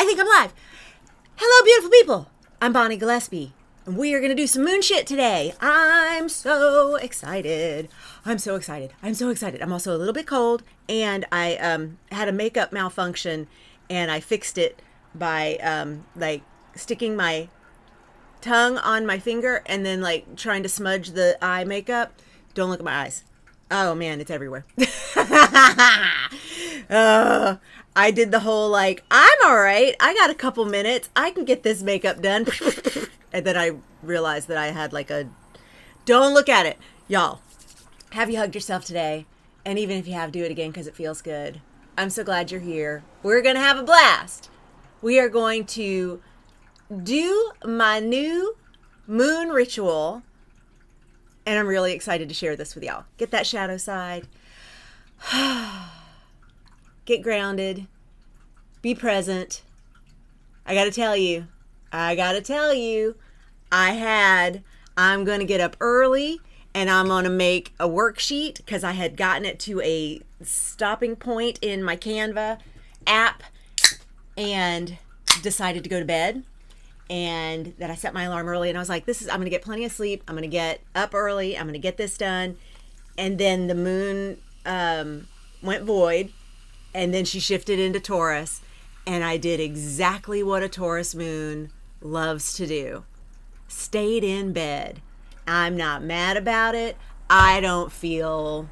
think I'm live. Hello, beautiful people. I'm Bonnie Gillespie, and we are going to do some moon shit today. I'm so excited. I'm so excited. I'm also a little bit cold, and I had a makeup malfunction, and I fixed it by like sticking my tongue on my finger and then like trying to smudge the eye makeup. Don't look at my eyes. Oh man, it's everywhere. I did the whole like, I'm all right. I got a couple minutes. I can get this makeup done. And then I realized that I had like a, don't look at it. Y'all, have you hugged yourself today? And even if you have, do it again because it feels good. I'm so glad you're here. We're going to have a blast. We are going to do my new moon ritual. And I'm really excited to share this with y'all. Get that shadow side. Get grounded. Be present. I gotta tell you, I'm gonna get up early and I'm gonna make a worksheet because I had gotten it to a stopping point in my Canva app and decided to go to bed. And that I set my alarm early and I was like, I'm gonna get plenty of sleep. I'm gonna get up early. I'm gonna get this done. And then the moon went void, and then she shifted into Taurus, and I did exactly what a Taurus moon loves to do. Stayed in bed. I'm not mad about it. I don't feel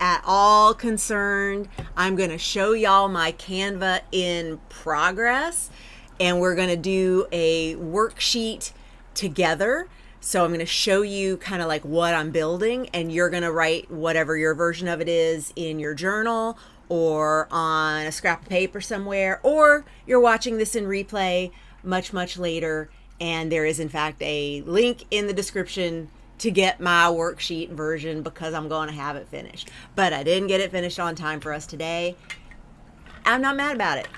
at all concerned. I'm gonna show y'all my Canva in progress, and we're gonna do a worksheet together. So I'm going to show you kind of like what I'm building, and you're going to write whatever your version of it is in your journal or on a scrap of paper somewhere, or you're watching this in replay much, much later. And there is in fact a link in the description to get my worksheet version because I'm going to have it finished. But I didn't get it finished on time for us today. I'm not mad about it.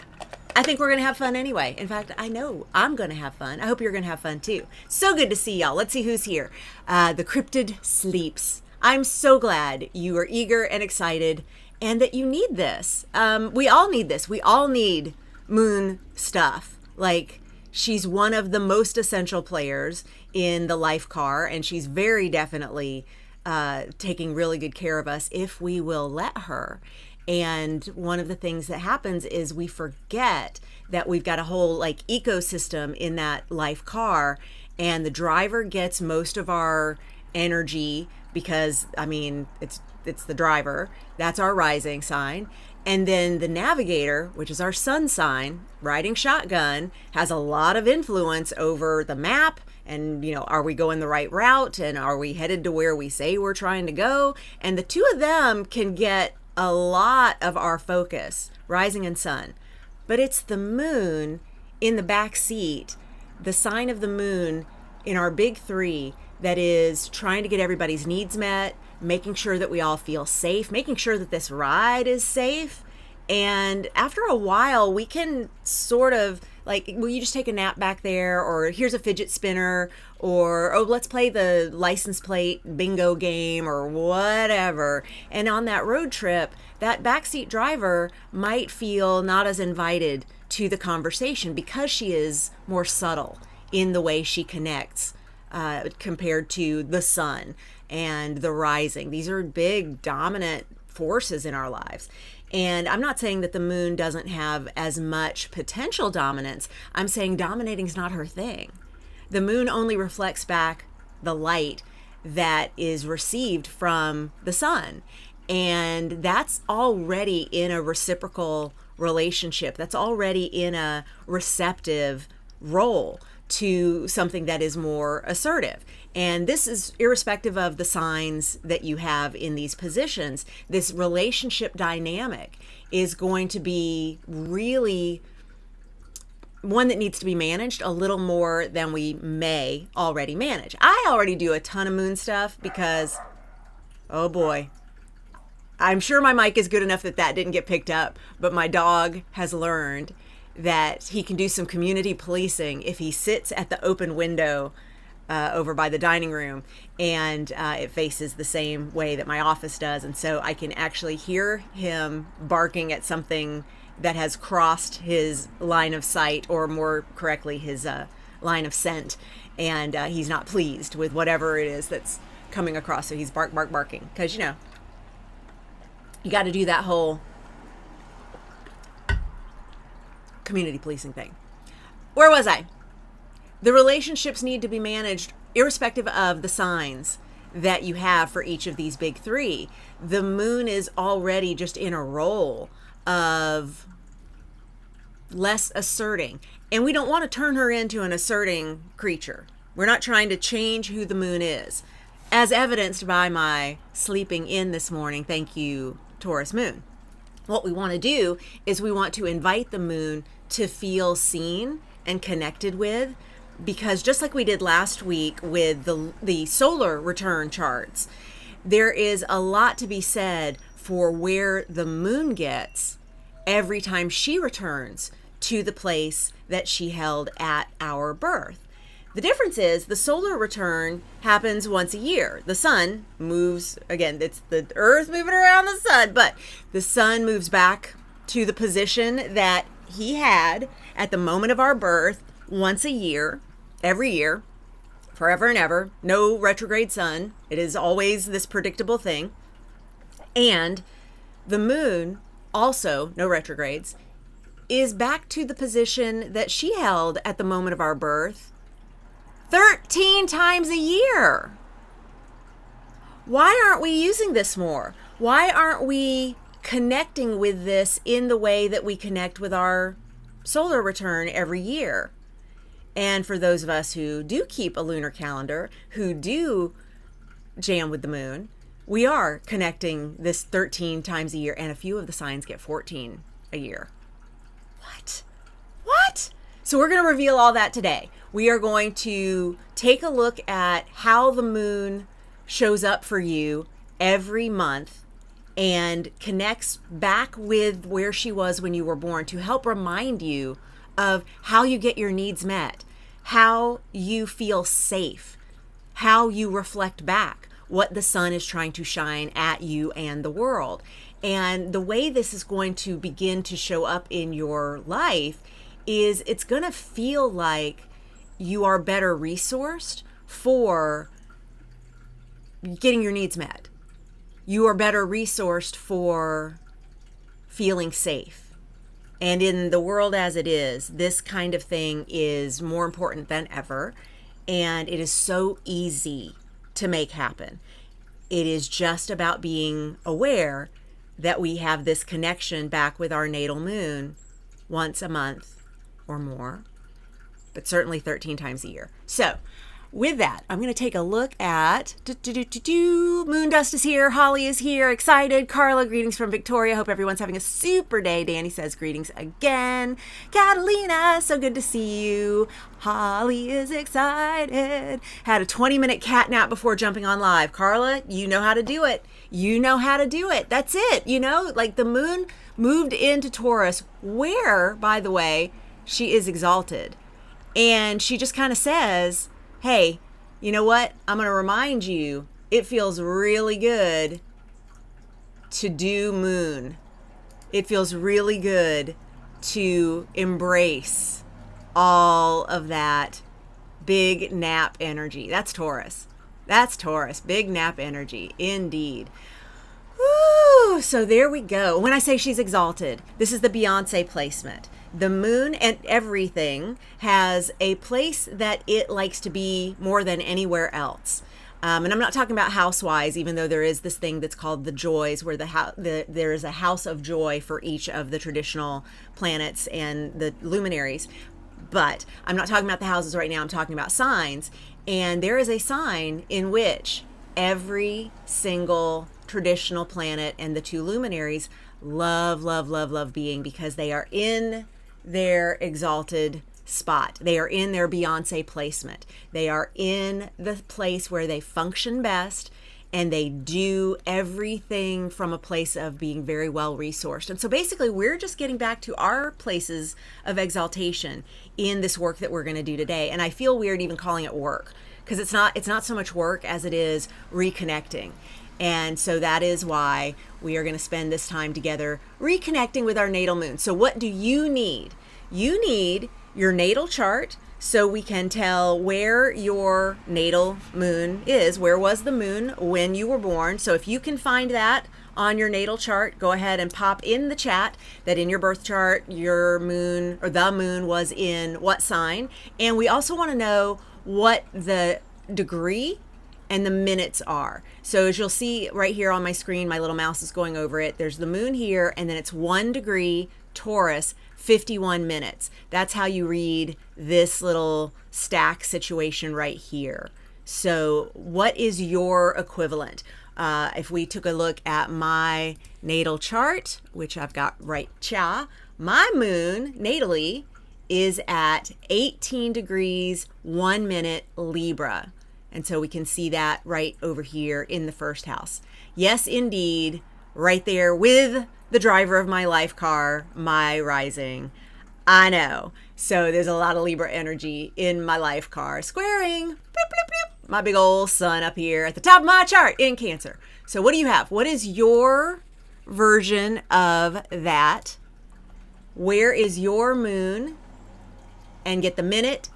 I think we're going to have fun anyway. In fact, I know I'm going to have fun. I hope you're going to have fun too. So good to see y'all. Let's see who's here. The cryptid sleeps. I'm so glad you are eager and excited and that you need this. We all need this. We all need moon stuff. Like, she's one of the most essential players in the life car, and she's very definitely taking really good care of us if we will let her. And one of the things that happens is we forget that we've got a whole like ecosystem in that life car, and the driver gets most of our energy because, I mean, it's the driver. That's our rising sign. And then the navigator, which is our sun sign, riding shotgun, has a lot of influence over the map. And, you know, are we going the right route? And are we headed to where we say we're trying to go? And the two of them can get a lot of our focus, rising and sun. But it's the moon in the back seat, the sign of the moon in our big three, that is trying to get everybody's needs met, making sure that we all feel safe, making sure that this ride is safe. And after a while, we can sort of like, will you just take a nap back there? Or here's a fidget spinner, or, oh, let's play the license plate bingo game or whatever. And on that road trip, that backseat driver might feel not as invited to the conversation because she is more subtle in the way she connects compared to the sun and the rising. These are big dominant forces in our lives. And I'm not saying that the moon doesn't have as much potential dominance. I'm saying dominating is not her thing. The moon only reflects back the light that is received from the sun. And that's already in a reciprocal relationship. That's already in a receptive role to something that is more assertive. And this is irrespective of the signs that you have in these positions. This relationship dynamic is going to be really one that needs to be managed a little more than we may already manage. I already do a ton of moon stuff because, oh boy, I'm sure my mic is good enough that didn't get picked up, but my dog has learned that he can do some community policing if he sits at the open window over by the dining room, and it faces the same way that my office does. And so I can actually hear him barking at something that has crossed his line of sight, or more correctly, his line of scent, and he's not pleased with whatever it is that's coming across. So he's barking, because you got to do that whole community policing thing. Where was I? The relationships need to be managed irrespective of the signs that you have for each of these big three. The moon is already just in a role of less asserting, and we don't want to turn her into an asserting creature. We're not trying to change who the moon is, as evidenced by my sleeping in this morning. Thank you, Taurus moon. What we want to do is we want to invite the moon to feel seen and connected with, because just like we did last week with the solar return charts, there is a lot to be said for where the moon gets every time she returns to the place that she held at our birth. The difference is the solar return happens once a year. The sun moves, again, it's the earth moving around the sun, but the sun moves back to the position that he had at the moment of our birth once a year, every year, forever and ever. No retrograde sun. It is always this predictable thing. And the moon, also no retrogrades, is back to the position that she held at the moment of our birth 13 times a year. Why aren't we using this more? Why aren't we connecting with this in the way that we connect with our solar return every year? And for those of us who do keep a lunar calendar, who do jam with the moon, we are connecting this 13 times a year, and a few of the signs get 14 a year. What? So we're going to reveal all that today. We are going to take a look at how the moon shows up for you every month and connects back with where she was when you were born, to help remind you of how you get your needs met, how you feel safe, how you reflect back what the sun is trying to shine at you and the world. And the way this is going to begin to show up in your life is it's going to feel like you are better resourced for getting your needs met. You are better resourced for feeling safe. And in the world as it is, this kind of thing is more important than ever. And it is so easy to make happen. It is just about being aware that we have this connection back with our natal moon once a month or more, but certainly 13 times a year. So with that, I'm going to take a look at moondust is here, Holly is here, excited. Carla, greetings from Victoria. Hope everyone's having a super day. Dani says greetings again. Catalina, so good to see you. Holly is excited. Had a 20-minute cat nap before jumping on live. Carla, you know how to do it. You know how to do it. That's it. Like the moon moved into Taurus, where, by the way, she is exalted. And she just kind of says, hey, you know what? I'm going to remind you, it feels really good to do moon. It feels really good to embrace all of that big nap energy. That's Taurus. That's Taurus. Big nap energy. Indeed. Woo! So there we go. When I say she's exalted, this is the Beyonce placement. The moon and everything has a place that it likes to be more than anywhere else. And I'm not talking about house-wise, even though there is this thing that's called the joys, where there is a house of joy for each of the traditional planets and the luminaries. But I'm not talking about the houses right now. I'm talking about signs. And there is a sign in which every single traditional planet and the two luminaries love being, because they are in their exalted spot. They are in their Beyonce placement. They are in the place where they function best, and they do everything from a place of being very well resourced. And so basically we're just getting back to our places of exaltation in this work that we're going to do today. And I feel weird even calling it work, because it's not so much work as it is reconnecting. And so that is why we are going to spend this time together reconnecting with our natal moon. So what do you need? You need your natal chart so we can tell where your natal moon is. Where was the moon when you were born? So if you can find that on your natal chart, go ahead and pop in the chat that in your birth chart, your moon or the moon was in what sign. And we also want to know what the degree and the minutes are. So as you'll see right here on my screen, my little mouse is going over it. There's the moon here, and then it's 1 degree Taurus, 51 minutes. That's how you read this little stack situation right here. So what is your equivalent? If we took a look at my natal chart, which I've got right cha, my moon natally is at 18 degrees, 1 minute Libra. And so we can see that right over here in the first house. Yes, indeed, right there with the driver of my life car, my rising. I know. So there's a lot of Libra energy in my life car. Squaring, bloop, bloop, bloop, my big old sun up here at the top of my chart in Cancer. So what do you have? What is your version of that? Where is your moon? And get the minute,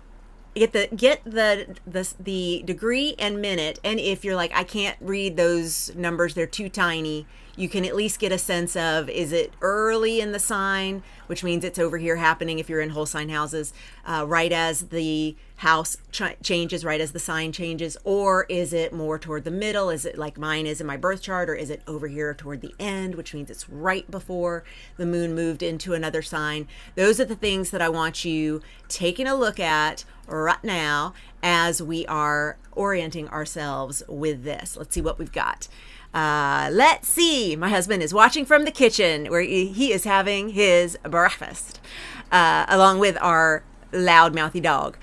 get the degree and minute. And if you're like, I can't read those numbers, they're too tiny, you can at least get a sense of, is it early in the sign, which means it's over here happening if you're in whole sign houses, right as the house changes, right as the sign changes, or is it more toward the middle? Is it like mine is in my birth chart, or is it over here toward the end, which means it's right before the moon moved into another sign? Those are the things that I want you taking a look at right now as we are orienting ourselves with this. Let's see what we've got. Let's see. My husband is watching from the kitchen where he is having his breakfast, along with our loud mouthy dog.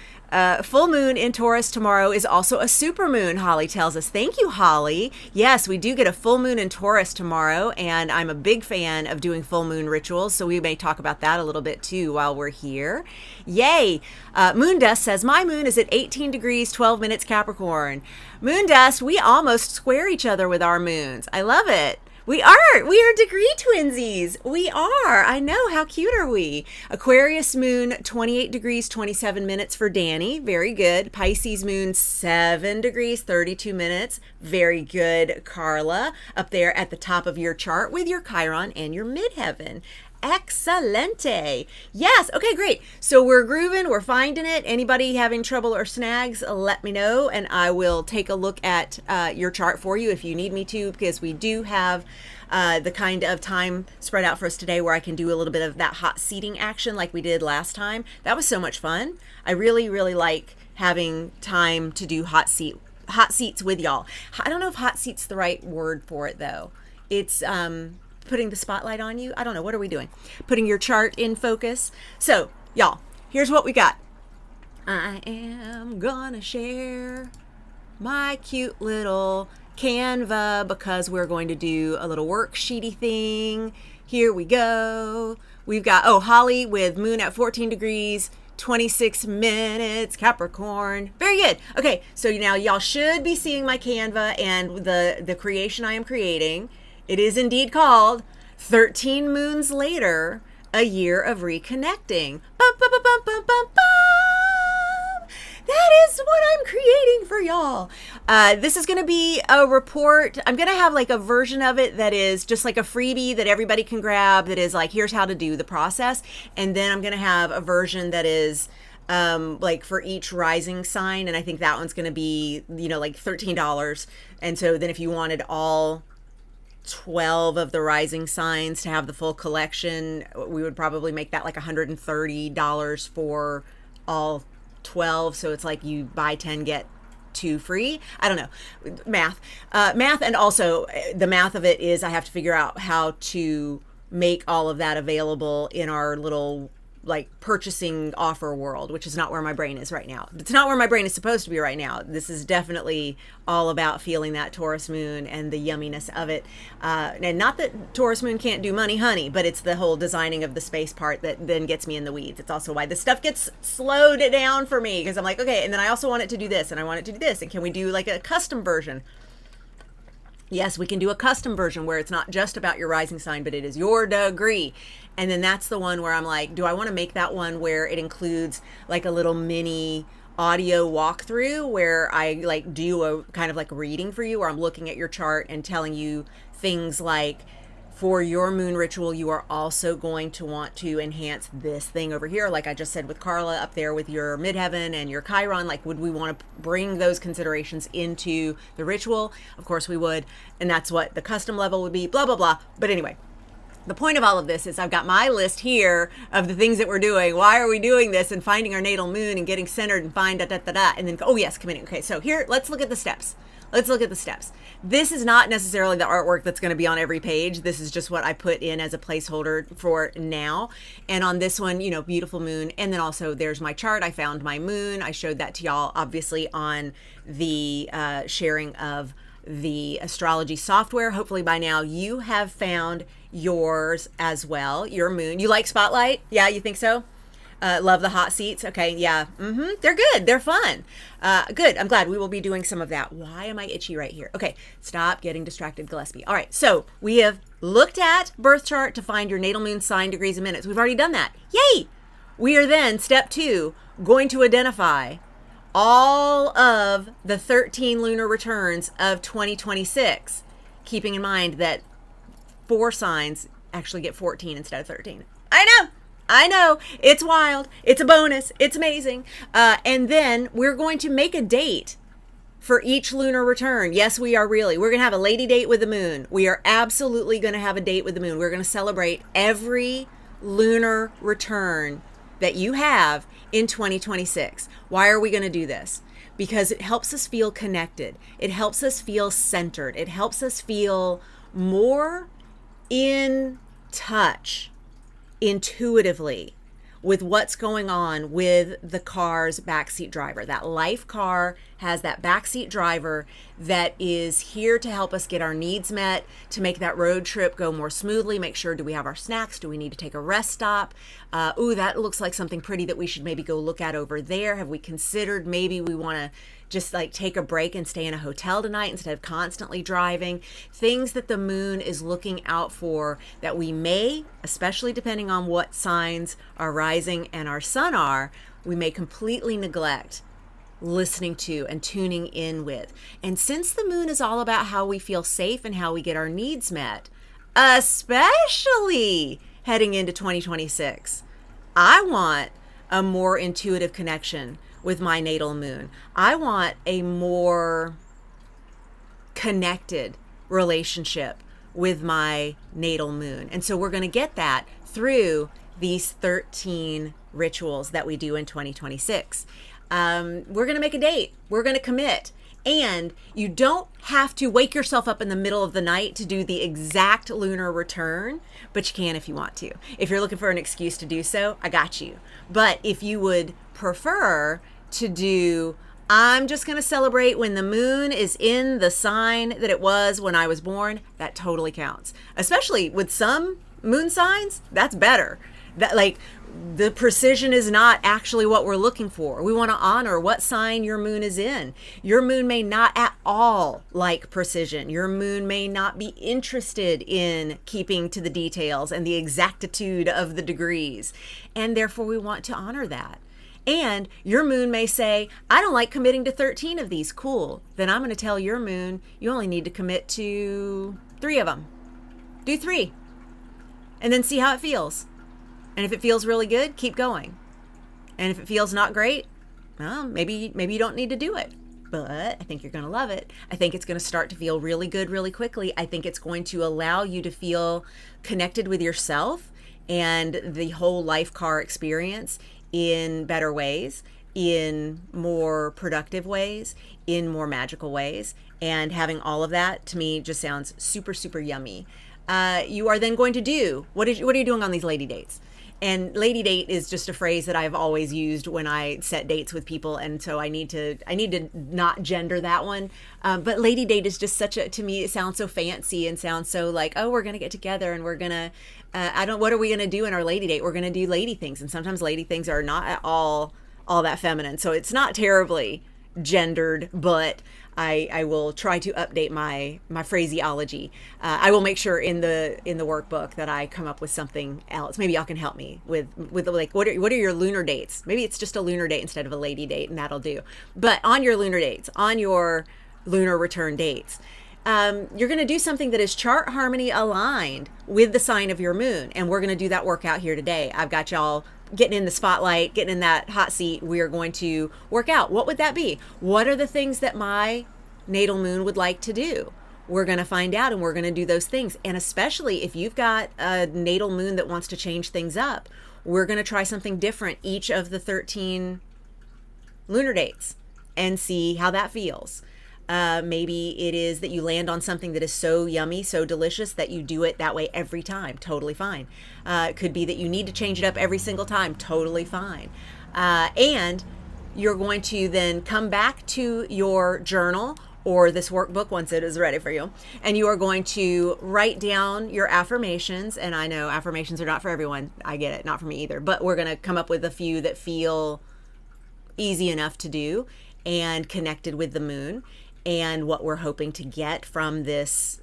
Full moon in Taurus tomorrow is also a super moon, Holly tells us. Thank you, Holly. Yes, we do get a full moon in Taurus tomorrow, and I'm a big fan of doing full moon rituals, so we may talk about that a little bit too while we're here. Yay! Moondust says, my moon is at 18 degrees, 12 minutes Capricorn. Moondust, we almost square each other with our moons. I love it. We are degree twinsies. We are. I know. How cute are we? Aquarius moon, 28 degrees, 27 minutes for Dani. Very good. Pisces moon, 7 degrees, 32 minutes. Very good, Carla. Up there at the top of your chart with your Chiron and your midheaven. Excelente. Yes. Okay, great. So we're grooving. We're finding it. Anybody having trouble or snags, let me know, and I will take a look at your chart for you if you need me to, because we do have the kind of time spread out for us today where I can do a little bit of that hot seating action like we did last time. That was so much fun. I really, really like having time to do hot seats with y'all. I don't know if hot seat's the right word for it though. It's putting the spotlight on you. I don't know. What are we doing? Putting your chart in focus. So, y'all, here's what we got. I am gonna share my cute little Canva because we're going to do a little worksheety thing. Here we go. We've got, Holly with moon at 14 degrees, 26 minutes, Capricorn. Very good. Okay, so now y'all should be seeing my Canva and the creation I am creating. It is indeed called 13 Moons Later, A Year of Reconnecting. Bum, bum, bum, bum, bum, bum, bum. That is what I'm creating for y'all. This is going to be a report. I'm going to have like a version of it that is just like a freebie that everybody can grab that is like, here's how to do the process. And then I'm going to have a version that is like for each rising sign. And I think that one's going to be, like $13. And so then if you wanted all 12 of the rising signs to have the full collection, we would probably make that like $130 for all 12. So it's like you buy 10, get 2 free. I don't know. Math. And also the math of it is I have to figure out how to make all of that available in our little like purchasing offer world, which is not where my brain is right now. It's not where my brain is supposed to be right now. This is definitely all about feeling that Taurus moon and the yumminess of it. And not that Taurus moon can't do money, honey, but it's the whole designing of the space part that then gets me in the weeds. It's also why this stuff gets slowed down for me, because I'm like, okay, and then I also want it to do this and I want it to do this. And can we do like a custom version? Yes, we can do a custom version where it's not just about your rising sign, but it is your degree. And then that's the one where I'm like, do I want to make that one where it includes like a little mini audio walkthrough where I like do a kind of like reading for you, where I'm looking at your chart and telling you things like, for your moon ritual, you are also going to want to enhance this thing over here. Like I just said with Carla up there with your midheaven and your Chiron, like would we want to bring those considerations into the ritual? Of course we would. And that's what the custom level would be, blah, blah, blah. But anyway, the point of all of this is I've got my list here of the things that we're doing. Why are we doing this? And finding our natal moon and getting centered and find da. And then, oh yes, committing. Okay, so here, let's look at the steps. This is not necessarily the artwork that's going to be on every page. This is just what I put in as a placeholder for now. And on this one, you know, beautiful moon. And then also there's my chart. I found my moon. I showed that to y'all, obviously, on the sharing of the astrology software. Hopefully by now you have found yours as well, your moon. You like Spotlight? Yeah, you think so? Love the hot seats. Okay, yeah. They're good. They're fun. Good. I'm glad we will be doing some of that. Why am I itchy right here? Okay, stop getting distracted, Gillespie. All right, so we have looked at birth chart to find your natal moon sign, degrees, and minutes. We've already done that. Yay! We are then, step 2, going to identify all of the 13 lunar returns of 2026, keeping in mind that 4 signs actually get 14 instead of 13. I know, it's wild, it's a bonus, it's amazing. And then we're going to make a date for each lunar return. Yes, we are really. We're going to have a lady date with the moon. We are absolutely going to have a date with the moon. We're going to celebrate every lunar return that you have in 2026. Why are we going to do this? Because it helps us feel connected. It helps us feel centered. It helps us feel more in touch intuitively with what's going on with the car's backseat driver. That life car has that backseat driver that is here to help us get our needs met, to make that road trip go more smoothly, make sure, do we have our snacks? Do we need to take a rest stop? Ooh, that looks like something pretty that we should maybe go look at over there. Have we considered maybe we want to just like take a break and stay in a hotel tonight instead of constantly driving? Things that the moon is looking out for that we may, especially depending on what signs our rising and our sun are, we may completely neglect listening to and tuning in with. And since the moon is all about how we feel safe and how we get our needs met, especially heading into 2026, I want a more intuitive connection with my natal moon. I want a more connected relationship with my natal moon. And so we're going to get that through these 13 rituals that we do in 2026. We're going to make a date. We're going to commit. And you don't have to wake yourself up in the middle of the night to do the exact lunar return, but you can if you want to. If you're looking for an excuse to do so, I got you. But if you would prefer to do, I'm just going to celebrate when the moon is in the sign that it was when I was born, that totally counts. Especially with some moon signs, that's better. That, like, the precision is not actually what we're looking for. We want to honor what sign your moon is in. Your moon may not at all like precision. Your moon may not be interested in keeping to the details and the exactitude of the degrees. And therefore we want to honor that. And your moon may say, I don't like committing to 13 of these. Cool. Then I'm going to tell your moon, you only need to commit to 3 of them. Do 3. And then see how it feels. And if it feels really good, keep going. And if it feels not great, well, maybe you don't need to do it. But I think you're going to love it. I think it's going to start to feel really good really quickly. I think it's going to allow you to feel connected with yourself and the whole life car experience in better ways, in more productive ways, in more magical ways. And having all of that, to me, just sounds super, super yummy. You are then going to do, what are you doing on these lady dates? And lady date is just a phrase that I've always used when I set dates with people, and so I need to not gender that one. But lady date is just to me, it sounds so fancy and sounds so like, oh, we're gonna get together and we're gonna, what are we gonna do in our lady date? We're gonna do lady things, and sometimes lady things are not at all that feminine, so it's not terribly gendered, but I will try to update my phraseology. I will make sure in the workbook that I come up with something else. Maybe y'all can help me with like what are your lunar dates? Maybe it's just a lunar date instead of a lady date, and that'll do. But on your lunar dates, on your lunar return dates, you're going to do something that is chart harmony aligned with the sign of your moon, and we're going to do that workout here today. I've got y'all getting in the spotlight, getting in that hot seat. We are going to work out. What would that be? What are the things that my natal moon would like to do? We're going to find out, and we're going to do those things. And especially if you've got a natal moon that wants to change things up, we're going to try something different each of the 13 lunar dates and see how that feels. Maybe it is that you land on something that is so yummy, so delicious that you do it that way every time. Totally fine. It could be that you need to change it up every single time. Totally fine. And you're going to then come back to your journal or this workbook once it is ready for you, and you are going to write down your affirmations. And I know affirmations are not for everyone. I get it. Not for me either. But we're going to come up with a few that feel easy enough to do and connected with the moon, and what we're hoping to get from this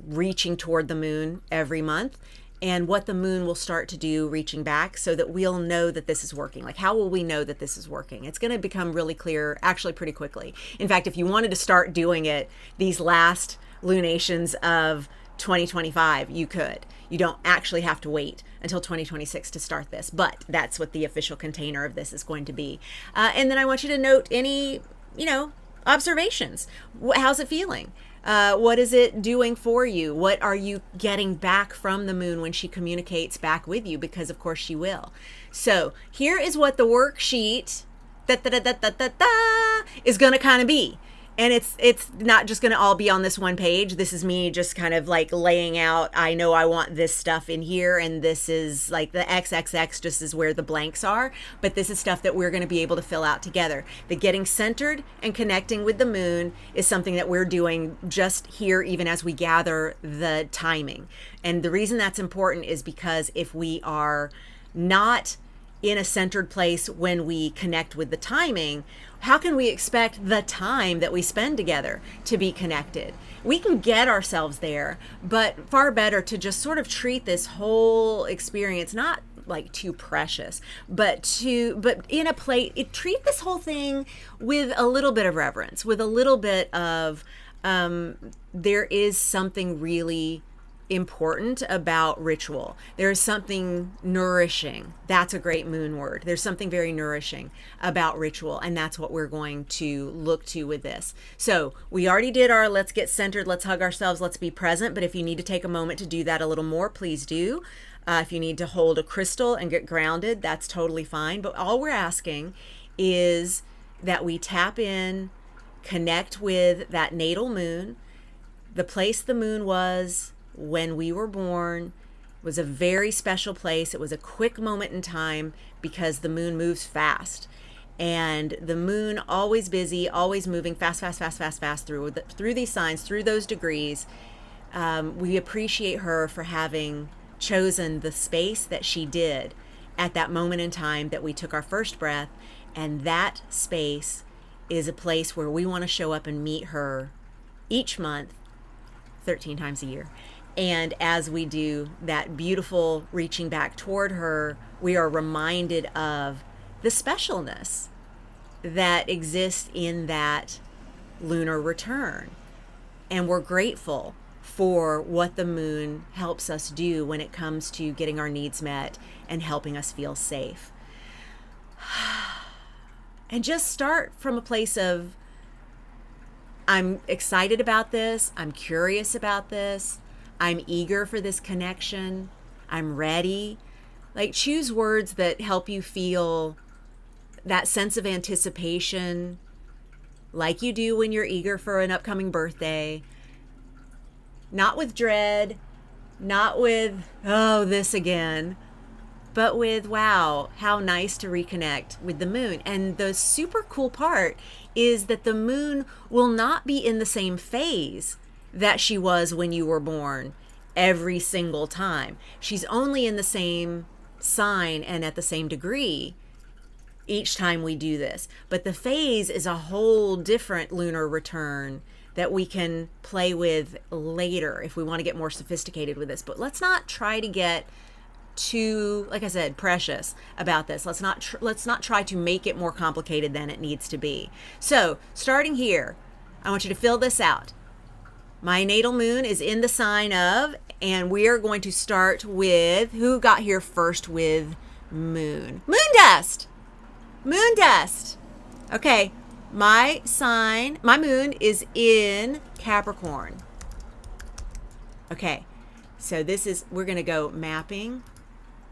reaching toward the moon every month, and what the moon will start to do reaching back, so that we'll know that this is working. Like, how will we know that this is working? It's going to become really clear actually pretty quickly. In fact, if you wanted to start doing it these last lunations of 2025, you could. You don't actually have to wait until 2026 to start this, but that's what the official container of this is going to be. And then I want you to note any, observations. How's it feeling? What is it doing for you? What are you getting back from the moon when she communicates back with you? Because of course she will. So here is what the worksheet is going to kind of be. And it's not just going to all be on this one page. This is me just kind of like laying out, I know I want this stuff in here, and this is like the XXX just is where the blanks are. But this is stuff that we're going to be able to fill out together. The getting centered and connecting with the moon is something that we're doing just here, even as we gather the timing. And the reason that's important is because if we are not in a centered place when we connect with the timing, how can we expect the time that we spend together to be connected? We can get ourselves there, but far better to just sort of treat this whole experience not like too precious, but in a place, treat this whole thing with a little bit of reverence, with a little bit of there is something really important about ritual. There's something nourishing. That's a great moon word. There's something very nourishing about ritual, and that's what we're going to look to with this. So we already did our let's get centered, let's hug ourselves, let's be present. But if you need to take a moment to do that a little more, please do. If you need to hold a crystal and get grounded, that's totally fine. But all we're asking is that we tap in, connect with that natal moon. The place the moon was when we were born was a very special place. It was a quick moment in time because the moon moves fast, and the moon always busy, always moving fast through these signs, through those degrees. We appreciate her for having chosen the space that she did at that moment in time that we took our first breath. And that space is a place where we want to show up and meet her each month, 13 times a year. And as we do that beautiful reaching back toward her, we are reminded of the specialness that exists in that lunar return. And we're grateful for what the moon helps us do when it comes to getting our needs met and helping us feel safe. And just start from a place of, I'm excited about this. I'm curious about this. I'm eager for this connection. I'm ready. Like, choose words that help you feel that sense of anticipation, like you do when you're eager for an upcoming birthday. Not with dread, not with, oh, this again, but with, wow, how nice to reconnect with the moon. And the super cool part is that the moon will not be in the same phase that she was when you were born every single time. She's only in the same sign and at the same degree each time we do this. But the phase is a whole different lunar return that we can play with later if we want to get more sophisticated with this. But let's not try to get too, like I said, precious about this. Let's not try to make it more complicated than it needs to be. So starting here, I want you to fill this out. My natal moon is in the sign of, and we are going to start with, who got here first with moon? Moondust! Moondust! Okay, my moon is in Capricorn. Okay, so we're going to go mapping.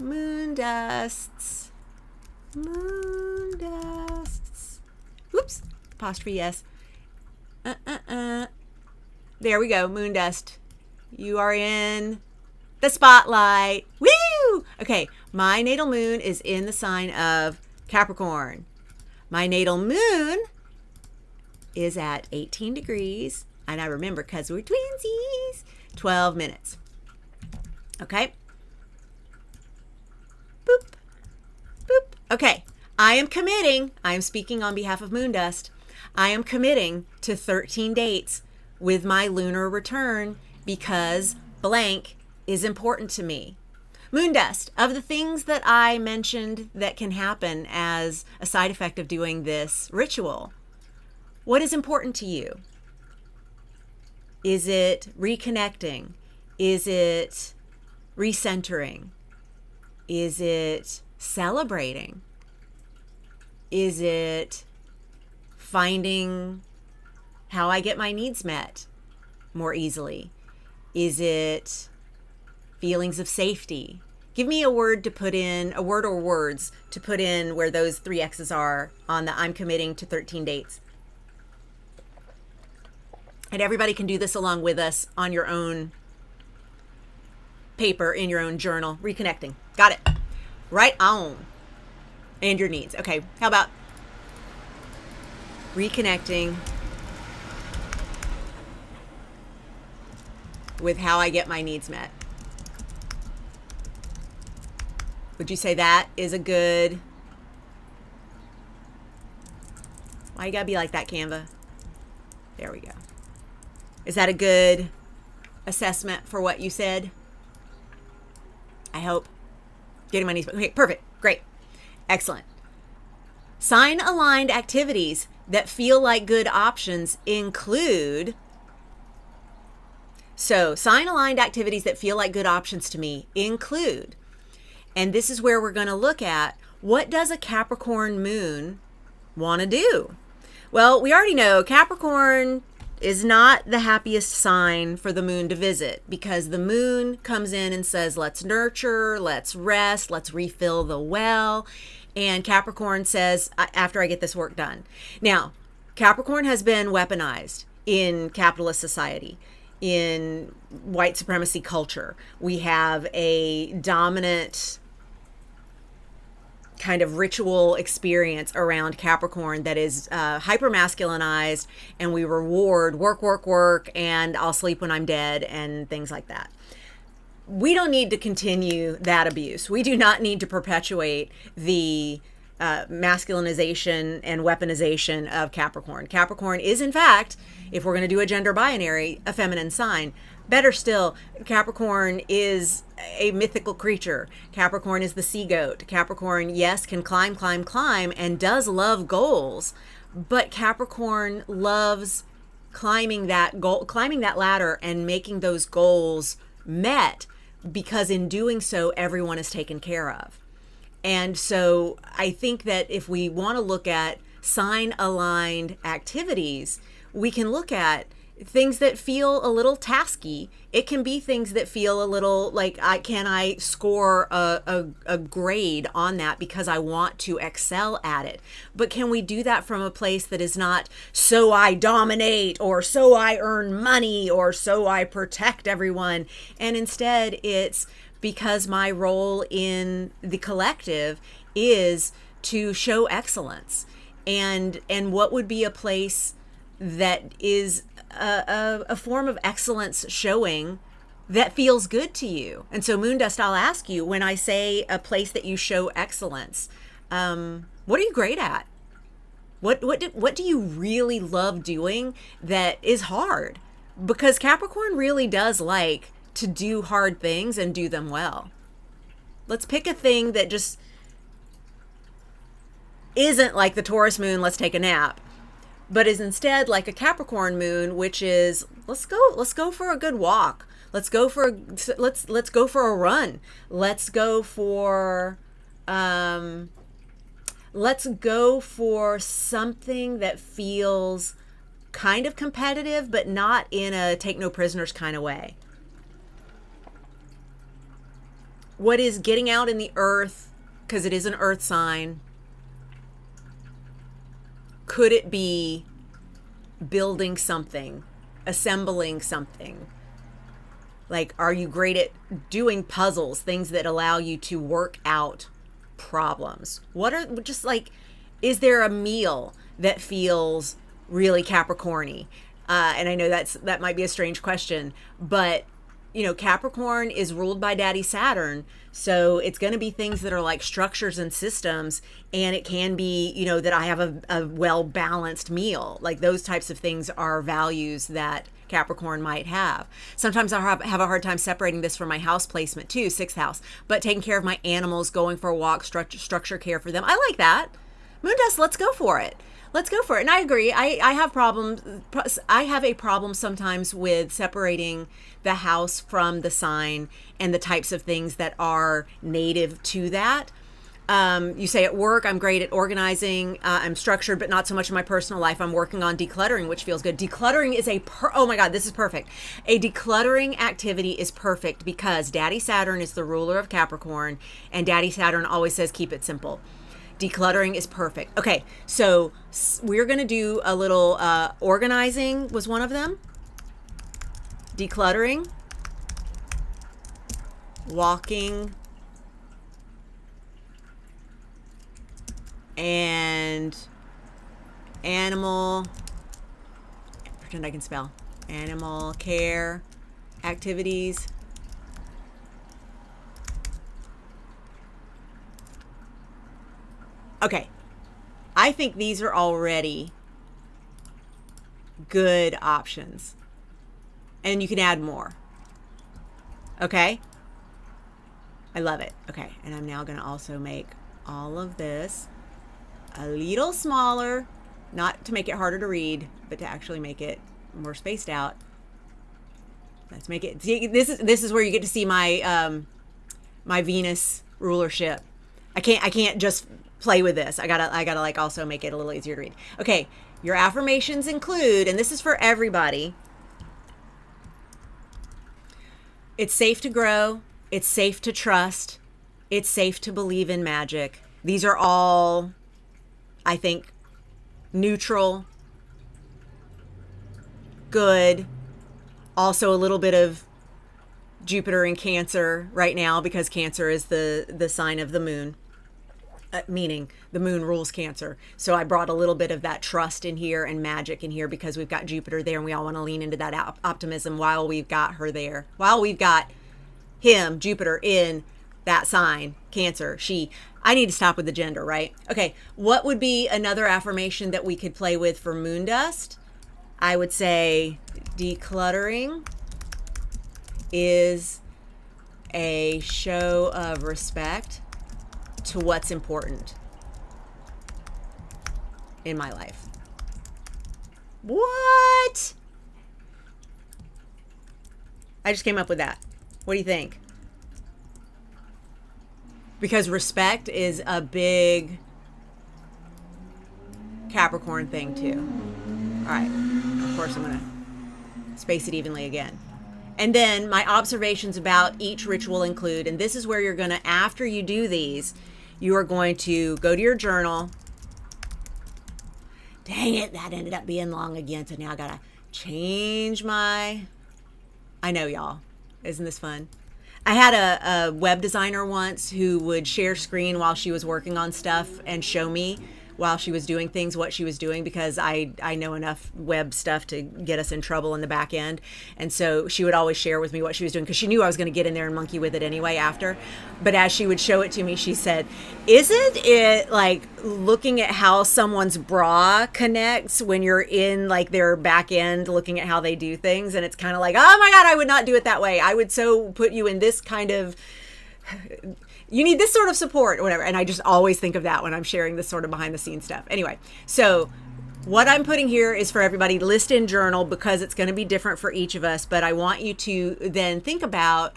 Moondusts. Moondusts. Oops, apostrophe S. There we go, moondust. You are in the spotlight. Woo! Okay, my natal moon is in the sign of Capricorn. My natal moon is at 18 degrees. And I remember because we're twinsies. 12 minutes. Okay. Boop. Boop. Okay. I am speaking on behalf of Moondust. I am committing to 13 dates with my lunar return because blank is important to me. Moondust, of the things that I mentioned that can happen as a side effect of doing this ritual, what is important to you? Is it reconnecting? Is it recentering? Is it celebrating? Is it finding how I get my needs met more easily? Is it feelings of safety? Give me a word to put in, a word or words to put in where those 3 X's are on the I'm committing to 13 dates. And everybody can do this along with us on your own paper, in your own journal. Reconnecting. Got it. Right on. And your needs. Okay, how about reconnecting with how I get my needs met? Would you say that is a good... Why you gotta be like that, Canva? There we go. Is that a good assessment for what you said? I hope. Getting my needs met. Okay, perfect. Great. Excellent. Sign-aligned activities that feel like good options include... So, sign-aligned activities that feel like good options to me include, and this is where we're going to look at, what does a Capricorn moon want to do? Well, we already know Capricorn is not the happiest sign for the moon to visit because the moon comes in and says, let's nurture, let's rest, let's refill the well. And Capricorn says, after I get this work done. Now, Capricorn has been weaponized in capitalist society. In white supremacy culture, we have a dominant kind of ritual experience around Capricorn that is hyper masculinized, and we reward work, work, work, and I'll sleep when I'm dead and things like that. We don't need to continue that abuse. We do not need to perpetuate the masculinization and weaponization of Capricorn. Capricorn is, in fact, if we're going to do a gender binary, a feminine sign. Better still, Capricorn is a mythical creature. Capricorn is the sea goat. Capricorn, yes, can climb, climb, climb, and does love goals, but Capricorn loves climbing that ladder and making those goals met, because in doing so, everyone is taken care of. And so I think that if we want to look at sign-aligned activities, we can look at things that feel a little tasky. It can be things that feel a little like, can I score a grade on that because I want to excel at it? But can we do that from a place that is not so I dominate, or so I earn money, or so I protect everyone? And instead it's because my role in the collective is to show excellence. And what would be a place that is a form of excellence showing that feels good to you? And so Moondust, I'll ask you, when I say a place that you show excellence, What are you great at? What do you really love doing that is hard? Because Capricorn really does like to do hard things and do them well. Let's pick a thing that just isn't like the Taurus moon, let's take a nap, but is instead like a Capricorn moon, which is let's go for a good walk. Let's go for a run. Let's go for something that feels kind of competitive, but not in a take no prisoners kind of way. What is getting out in the earth, because it is an earth sign? Could it be building something, assembling something? Like, are you great at doing puzzles, things that allow you to work out problems? What are just like, is there a meal that feels really Capricorny? And I know that might be a strange question, but you know, Capricorn is ruled by Daddy Saturn. So it's going to be things that are like structures and systems. And it can be, you know, that I have a well-balanced meal. Like those types of things are values that Capricorn might have. Sometimes I have a hard time separating this from my house placement too, 6th house. But taking care of my animals, going for a walk, structure care for them. I like that. Moondust, let's go for it. Let's go for it. And I agree. I have problems. I have a problem sometimes with separating the house from the sign and the types of things that are native to that. You say at work, I'm great at organizing. I'm structured, but not so much in my personal life. I'm working on decluttering, which feels good. Decluttering is oh my God, this is perfect. A decluttering activity is perfect because Daddy Saturn is the ruler of Capricorn, and Daddy Saturn always says, keep it simple. Decluttering is perfect. Okay, so we're going to do a little organizing was one of them. Decluttering. Walking. And animal. Pretend I can spell. Animal care activities. Okay, I think these are already good options. And you can add more. Okay? I love it. Okay, and I'm now going to also make all of this a little smaller, not to make it harder to read, but to actually make it more spaced out. Let's make it, see, this is where you get to see my my Venus rulership. I can't just play with this. I gotta like also make it a little easier to read. Okay, your affirmations include, and this is for everybody, it's safe to grow, it's safe to trust, it's safe to believe in magic. These are all, I think, neutral, good, also a little bit of Jupiter in Cancer right now because Cancer is the sign of the moon. Meaning the moon rules Cancer. So I brought a little bit of that trust in here and magic in here because we've got Jupiter there and we all want to lean into that optimism while we've got her there. While we've got him, Jupiter, in that sign, Cancer, she. I need to stop with the gender, right? Okay, what would be another affirmation that we could play with for moondust? I would say decluttering is a show of respect to what's important in my life. What? I just came up with that. What do you think? Because respect is a big Capricorn thing too. All right. Of course, I'm going to space it evenly again. And then my observations about each ritual include, and this is where you're going to, after you do these, you are going to go to your journal. Dang it, that ended up being long again. So now I got to change my, I know y'all, isn't this fun? I had a web designer once who would share screen while she was working on stuff and show me while she was doing things, what she was doing, because I know enough web stuff to get us in trouble in the back end. And so she would always share with me what she was doing because she knew I was going to get in there and monkey with it anyway after. But as she would show it to me, she said, isn't it like looking at how someone's bra connects when you're in like their back end, looking at how they do things? And it's kind of like, oh my God, I would not do it that way. I would so put you in this kind of, you need this sort of support or whatever. And I just always think of that when I'm sharing this sort of behind the scenes stuff. Anyway, so what I'm putting here is for everybody, list and journal, because it's going to be different for each of us. But I want you to then think about,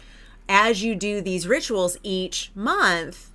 as you do these rituals each month,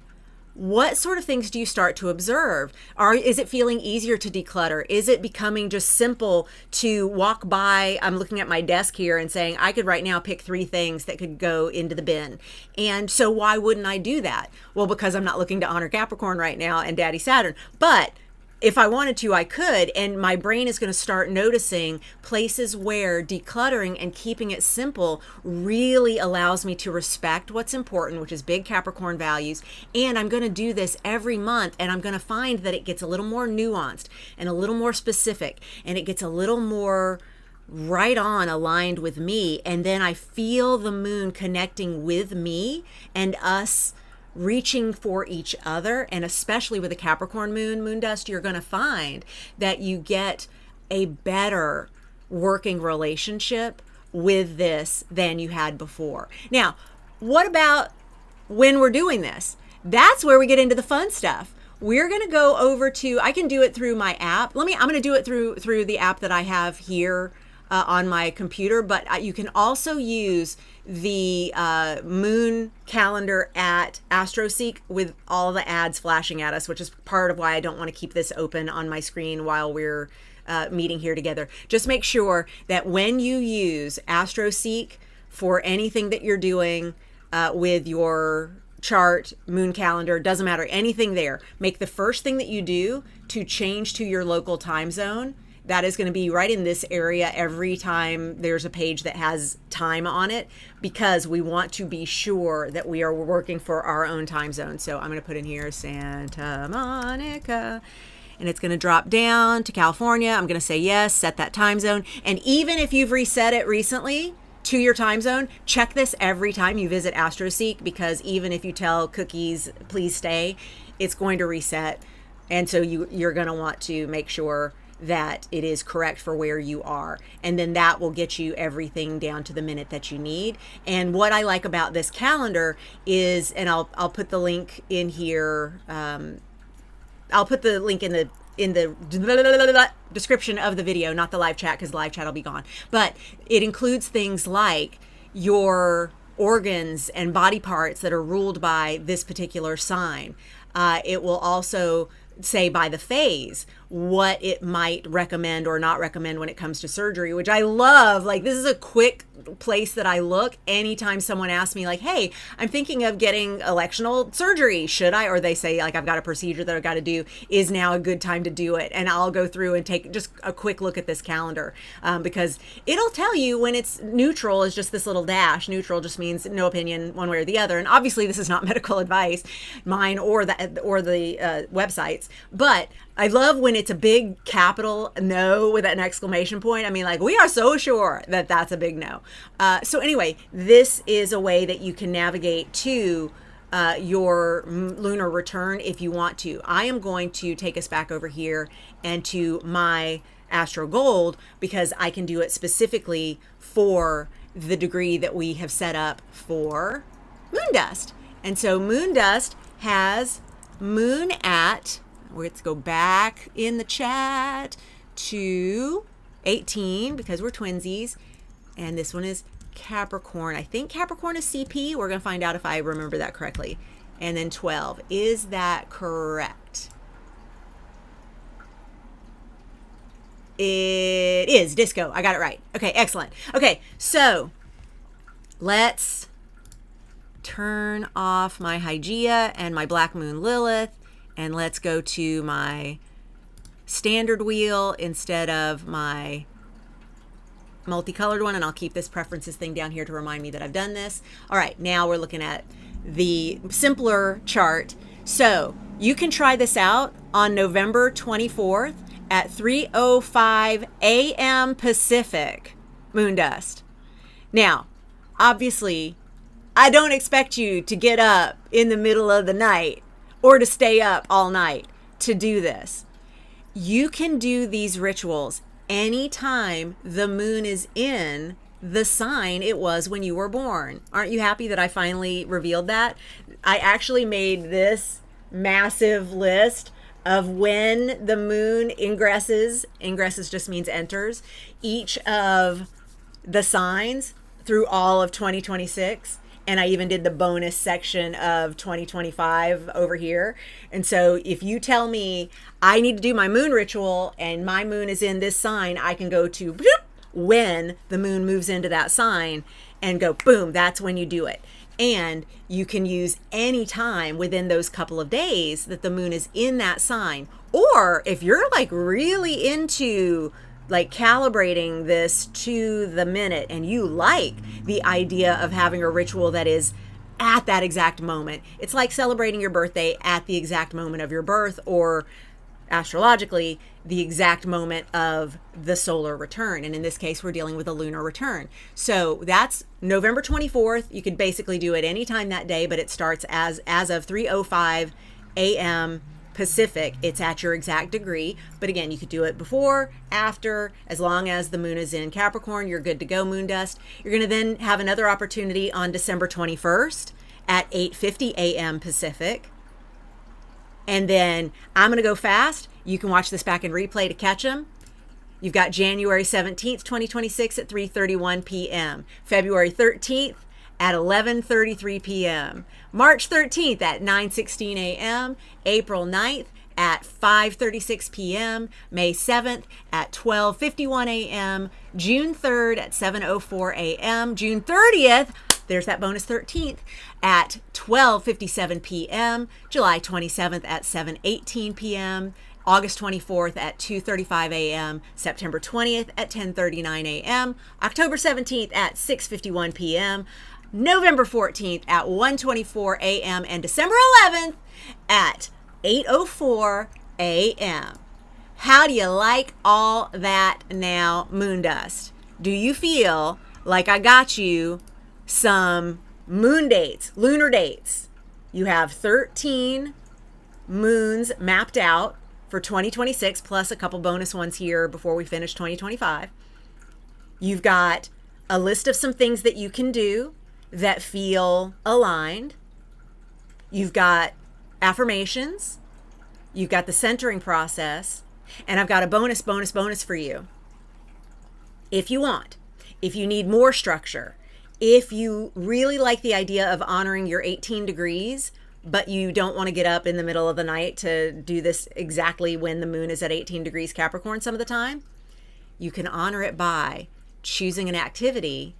what sort of things do you start to observe? Is it feeling easier to declutter? Is it becoming just simple to walk by? I'm looking at my desk here and saying, I could right now pick 3 things that could go into the bin. And so why wouldn't I do that? Well, because I'm not looking to honor Capricorn right now and Daddy Saturn. But if I wanted to, I could, and my brain is going to start noticing places where decluttering and keeping it simple really allows me to respect what's important, which is big Capricorn values. And I'm going to do this every month, and I'm going to find that it gets a little more nuanced and a little more specific, and it gets a little more right on aligned with me. And then I feel the moon connecting with me and us reaching for each other. And especially with a Capricorn moondust, you're going to find that you get a better working relationship with this than you had before. Now, what about when we're doing this? That's where we get into the fun stuff. We're going to go over to, I can do it through my app. I'm going to do it through the app that I have here on my computer, but you can also use the moon calendar at AstroSeek with all the ads flashing at us, which is part of why I don't want to keep this open on my screen while we're meeting here together. Just make sure that when you use AstroSeek for anything that you're doing with your chart, moon calendar, doesn't matter, anything there, make the first thing that you do to change to your local time zone. That is going to be right in this area every time there's a page that has time on it, because we want to be sure that we are working for our own time zone. So I'm going to put in here Santa Monica, and it's going to drop down to California. I'm going to say yes, set that time zone. And even if you've reset it recently to your time zone, check this every time you visit AstroSeek, because even if you tell cookies, please stay, it's going to reset. And so you're going to want to make sure that it is correct for where you are. And then that will get you everything down to the minute that you need. And what I like about this calendar is, and I'll put the link in here. I'll put the link in the description of the video, not the live chat, because live chat will be gone. But it includes things like your organs and body parts that are ruled by this particular sign. It will also say by the phase what it might recommend or not recommend when it comes to surgery, which I love. Like, this is a quick place that I look anytime someone asks me like, hey, I'm thinking of getting electional surgery, should I? Or they say like, I've got a procedure that I've got to do, is now a good time to do it? And I'll go through and take just a quick look at this calendar, because it'll tell you when it's neutral is just this little dash. Neutral just means no opinion one way or the other. And obviously this is not medical advice, mine or the websites, but I love when it's a big capital no with an exclamation point. I mean, like, we are so sure that that's a big no. So anyway, this is a way that you can navigate to your lunar return if you want to. I am going to take us back over here and to my Astro Gold, because I can do it specifically for the degree that we have set up for moondust. And so moondust has moon at, let's go back in the chat to 18, because we're twinsies. And this one is Capricorn. I think Capricorn is CP. We're going to find out if I remember that correctly. And then 12. Is that correct? It is disco. I got it right. Okay, excellent. Okay, so let's turn off my Hygeia and my Black Moon Lilith. And let's go to my standard wheel instead of my multicolored one. And I'll keep this preferences thing down here to remind me that I've done this. All right, now we're looking at the simpler chart. So You can try this out on November 24th at 3:05 a.m. Pacific, moondust. Now, obviously, I don't expect you to get up in the middle of the night or to stay up all night to do this. You can do these rituals anytime the moon is in the sign it was when you were born. Aren't you happy that I finally revealed that? I actually made this massive list of when the moon ingresses just means enters, each of the signs through all of 2026. And I even did the bonus section of 2025 over here. And so if you tell me I need to do my moon ritual and my moon is in this sign, I can go to bloop, when the moon moves into that sign and go, boom, that's when you do it. And you can use any time within those couple of days that the moon is in that sign. Or if you're like really into like calibrating this to the minute and you like the idea of having a ritual that is at that exact moment. It's like celebrating your birthday at the exact moment of your birth, or astrologically, the exact moment of the solar return. And in this case, we're dealing with a lunar return. So that's November 24th. You could basically do it anytime that day, but it starts as of 3:05 a.m. Pacific. It's at your exact degree. But again, you could do it before, after, as long as the moon is in Capricorn, you're good to go, moondust. You're going to then have another opportunity on December 21st at 8:50 a.m. Pacific. And then I'm going to go fast. You can watch this back in replay to catch them. You've got January 17th, 2026 at 3:31 p.m. February 13th at 11:33 p.m. March 13th at 9:16 a.m. April 9th at 5:36 p.m. May 7th at 12:51 a.m. June 3rd at 7:04 a.m. June 30th, there's that bonus 13th, at 12:57 p.m. July 27th at 7:18 p.m. August 24th at 2:35 a.m. September 20th at 10:39 a.m. October 17th at 6:51 p.m. November 14th at 1:24 a.m. and December 11th at 8:04 a.m. How do you like all that now, moondust? Do you feel like I got you some moon dates, lunar dates? You have 13 moons mapped out for 2026, plus a couple bonus ones here before we finish 2025. You've got a list of some things that you can do that feel aligned. You've got affirmations. You've got the centering process. And I've got a bonus for you. If you want, if you need more structure, if you really like the idea of honoring your 18 degrees, but you don't want to get up in the middle of the night to do this exactly when the moon is at 18 degrees Capricorn some of the time, you can honor it by choosing an activity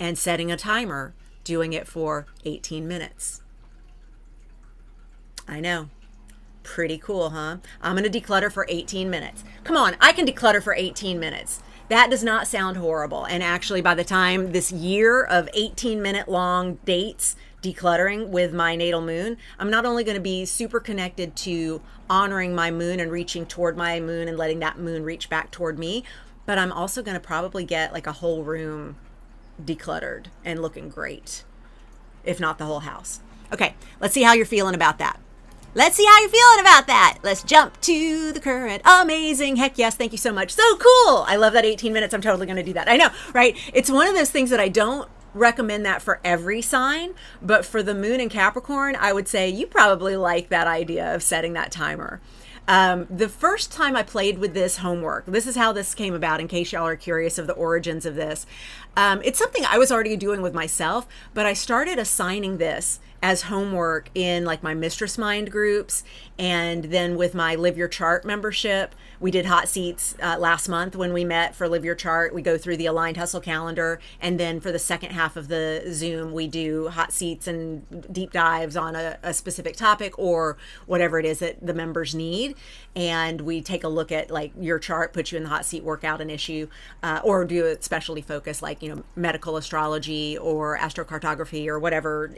and setting a timer, doing it for 18 minutes. I know. Pretty cool, huh? I'm going to declutter for 18 minutes. Come on, I can declutter for 18 minutes. That does not sound horrible. And actually, by the time this year of 18-minute long dates decluttering with my natal moon, I'm not only going to be super connected to honoring my moon and reaching toward my moon and letting that moon reach back toward me, but I'm also going to probably get like a whole room decluttered and looking great, if not the whole house. Okay, let's see how you're feeling about that. Let's see how you're feeling about that. Let's jump to the current. Amazing. Heck yes. Thank you so much. So cool. I love that 18 minutes. I'm totally going to do that. I know, right? It's one of those things that I don't recommend that for every sign, but for the moon in Capricorn, I would say you probably like that idea of setting that timer. The first time I played with this homework, this is how this came about in case y'all are curious of the origins of this. It's something I was already doing with myself, but I started assigning this as homework in like my Mistress Mind groups, and then with my Live Your Chart membership. We did hot seats last month when we met for Live Your Chart. We go through the Aligned Hustle calendar, and then for the second half of the Zoom, we do hot seats and deep dives on a specific topic or whatever it is that the members need. And we take a look at like your chart, put you in the hot seat, work out an issue, or do a specialty focus like, medical astrology or astrocartography or whatever,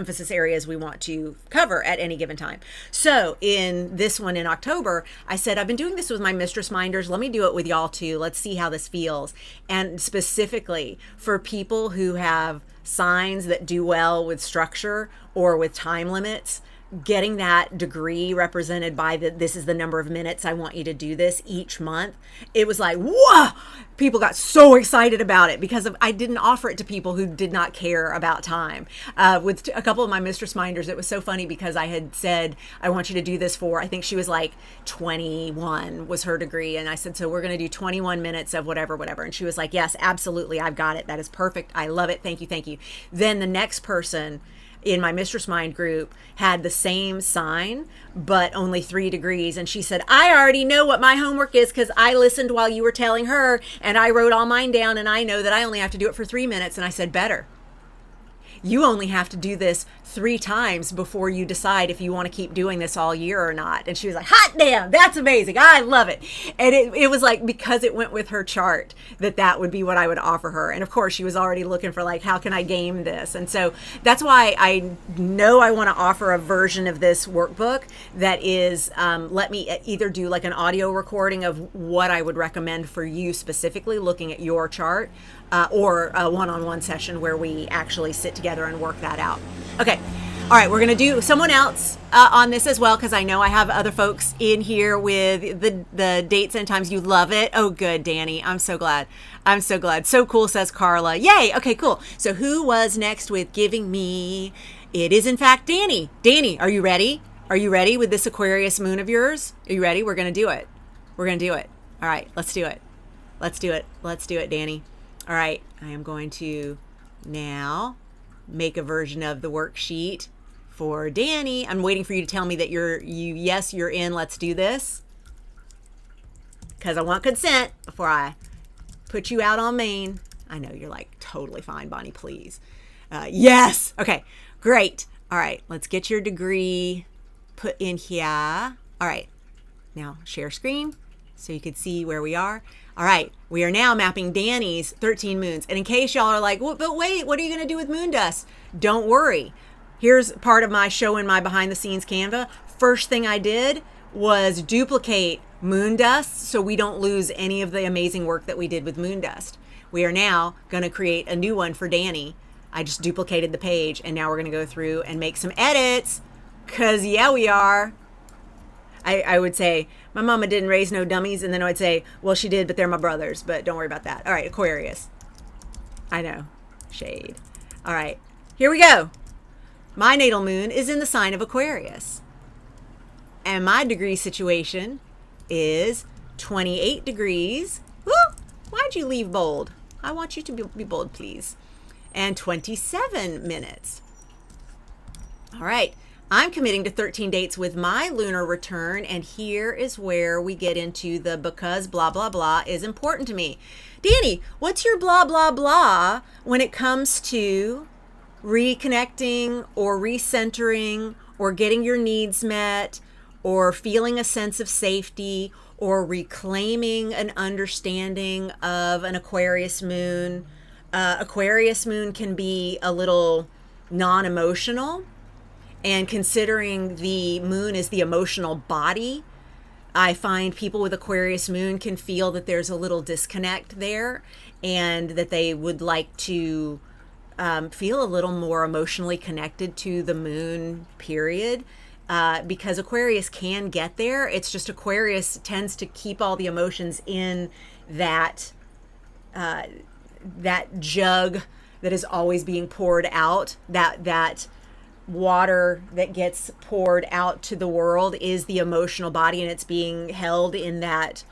emphasis areas we want to cover at any given time. So in this one in October, I said, I've been doing this with my mistress minders. Let me do it with y'all too. Let's see how this feels. And specifically for people who have signs that do well with structure or with time limits, getting that degree represented by this is the number of minutes I want you to do this each month. It was like, whoa, people got so excited about it because I didn't offer it to people who did not care about time. With a couple of my mistress minders, it was so funny because I had said, I want you to do this for, I think she was like 21 was her degree. And I said, so we're going to do 21 minutes of whatever. And she was like, yes, absolutely. I've got it. That is perfect. I love it. Thank you. Then the next person in my mistress mind group had the same sign, but only 3 degrees. And she said, I already know what my homework is because I listened while you were telling her and I wrote all mine down and I know that I only have to do it for 3 minutes. And I said, better. You only have to do this 3 times before you decide if you want to keep doing this all year or not. And she was like, hot damn, that's amazing. I love it. And it was like, because it went with her chart, that would be what I would offer her. And of course, she was already looking for like, how can I game this? And so that's why I know I want to offer a version of this workbook that is, let me either do like an audio recording of what I would recommend for you specifically looking at your chart, or a one-on-one session where we actually sit together and work that out. Okay. All right. We're going to do someone else on this as well, because I know I have other folks in here with the dates and times. You love it. Oh, good, Dani. I'm so glad. So cool, says Carla. Yay. Okay, cool. So who was next with giving me? It is, in fact, Dani. Dani, are you ready? Are you ready with this Aquarius moon of yours? Are you ready? We're going to do it. All right. Let's do it, Dani. All right, I am going to now make a version of the worksheet for Dani. I'm waiting for you to tell me that you're in. Let's do this. Because I want consent before I put you out on Maine. I know you're like, totally fine, Bonnie, please. Yes. Okay, great. All right, let's get your degree put in here. All right, now share screen so you can see where we are. All right, we are now mapping Dani's 13 moons. And in case y'all are like, well, but wait, what are you going to do with moondust? Don't worry. Here's part of my showing my behind the scenes Canva. First thing I did was duplicate moondust so we don't lose any of the amazing work that we did with moondust. We are now going to create a new one for Dani. I just duplicated the page and now we're going to go through and make some edits because yeah, we are. I would say, my mama didn't raise no dummies. And then I would say, well, she did, but they're my brothers. But don't worry about that. All right, Aquarius. I know. Shade. All right, here we go. My natal moon is in the sign of Aquarius. And my degree situation is 28 degrees. Woo! Why'd you leave bold? I want you to be bold, please. And 27 minutes. All right. I'm committing to 13 dates with my lunar return, and here is where we get into the because blah, blah, blah is important to me. Dani, what's your blah, blah, blah when it comes to reconnecting or recentering or getting your needs met or feeling a sense of safety or reclaiming an understanding of an Aquarius moon? Aquarius moon can be a little non-emotional. And considering the moon is the emotional body, I find people with Aquarius moon can feel that there's a little disconnect there and that they would like to feel a little more emotionally connected to the moon, period. Because Aquarius can get there. It's just Aquarius tends to keep all the emotions in that jug that is always being poured out, that water that gets poured out to the world is the emotional body, and it's being held in that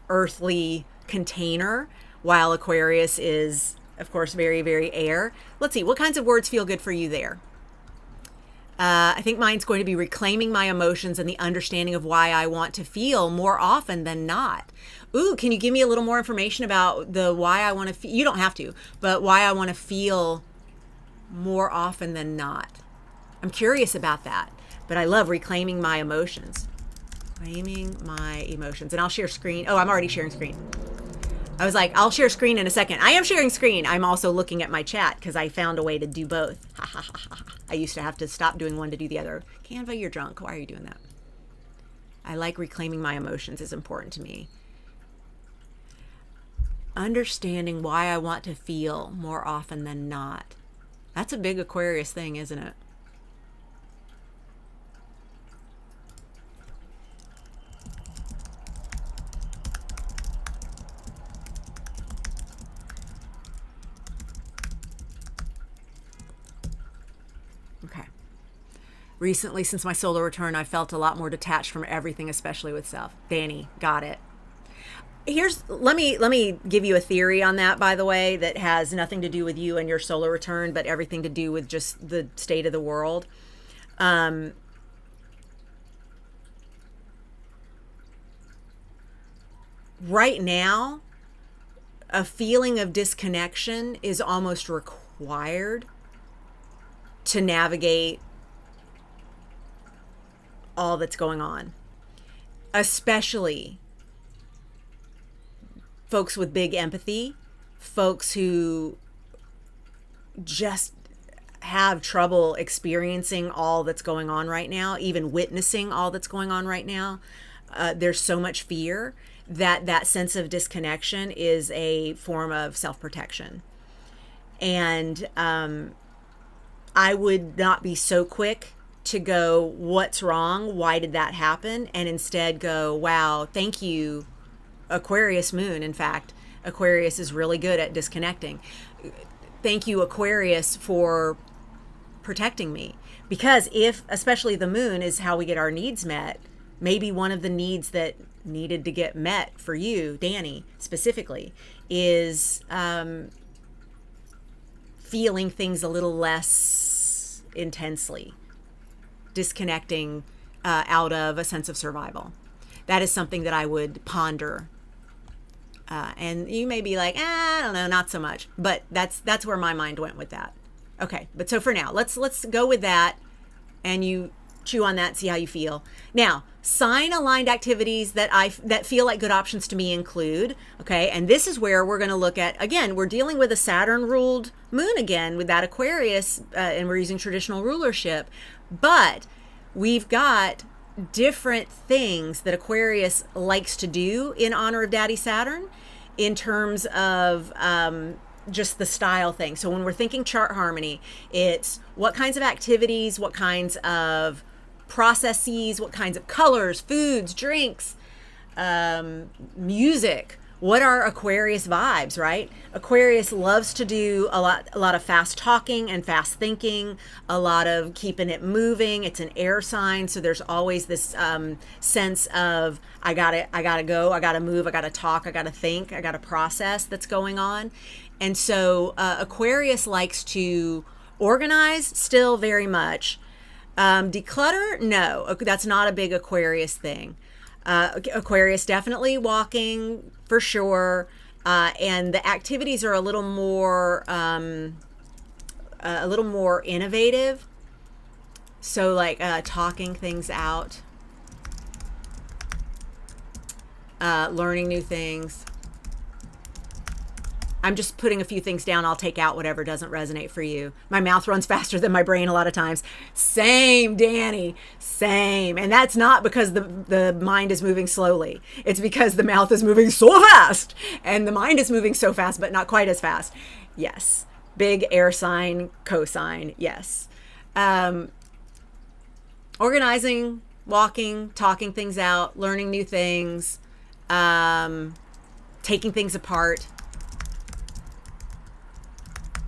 earthly container, while Aquarius is, of course, very, very air. Let's see, what kinds of words feel good for you there? I think mine's going to be reclaiming my emotions and the understanding of why I want to feel more often than not. Ooh, can you give me a little more information about the why I want to feel? You don't have to, but why I want to feel more often than not. I'm curious about that, but I love reclaiming my emotions. Reclaiming my emotions. And I'll share screen. Oh, I'm already sharing screen. I was like, I'll share screen in a second. I am sharing screen. I'm also looking at my chat because I found a way to do both. Ha ha ha ha. I used to have to stop doing one to do the other. Canva, you're drunk. Why are you doing that? I like reclaiming my emotions is important to me. Understanding why I want to feel more often than not. That's a big Aquarius thing, isn't it? Okay. Recently, since my solar return, I felt a lot more detached from everything, especially with self. Dani, got it. Let me give you a theory on that, by the way, that has nothing to do with you and your solar return, but everything to do with just the state of the world. Right now, a feeling of disconnection is almost required to navigate all that's going on, especially folks with big empathy, folks who just have trouble experiencing all that's going on right now, even witnessing all that's going on right now. There's so much fear that sense of disconnection is a form of self-protection. And I would not be so quick to go, what's wrong? Why did that happen? And instead go, wow, thank you, Aquarius moon. In fact, Aquarius is really good at disconnecting. Thank you, Aquarius, for protecting me. Because if, especially the moon is how we get our needs met, maybe one of the needs that needed to get met for you, Dani, specifically, is feeling things a little less intensely, disconnecting out of a sense of survival. That is something that I would ponder. And you may be like, I don't know, not so much. But that's where my mind went with that. Okay, but so for now, let's go with that, and you chew on that, see how you feel. Now, sign aligned activities that feel like good options to me include, okay, and this is where we're going to look at, again, we're dealing with a Saturn ruled moon again with that Aquarius, and we're using traditional rulership, but we've got different things that Aquarius likes to do in honor of Daddy Saturn in terms of just the style thing. So when we're thinking chart harmony, it's what kinds of activities, what kinds of processes, what kinds of colors, foods, drinks, music. What are Aquarius vibes, right? Aquarius loves to do a lot of fast talking and fast thinking, a lot of keeping it moving. It's an air sign, so there's always this sense of I gotta go, I gotta move, I gotta talk, I gotta think, I gotta process that's going on. And so Aquarius likes to organize still very much. Declutter, no, that's not a big Aquarius thing. Aquarius definitely walking for sure, and the activities are a little more innovative. So like talking things out, learning new things. I'm just putting a few things down. I'll take out whatever doesn't resonate for you. My mouth runs faster than my brain a lot of times. Same, Dani, same. And that's not because the mind is moving slowly. It's because the mouth is moving so fast and the mind is moving so fast, but not quite as fast. Yes. Big air sign, cosine. Yes. Organizing, walking, talking things out, learning new things, taking things apart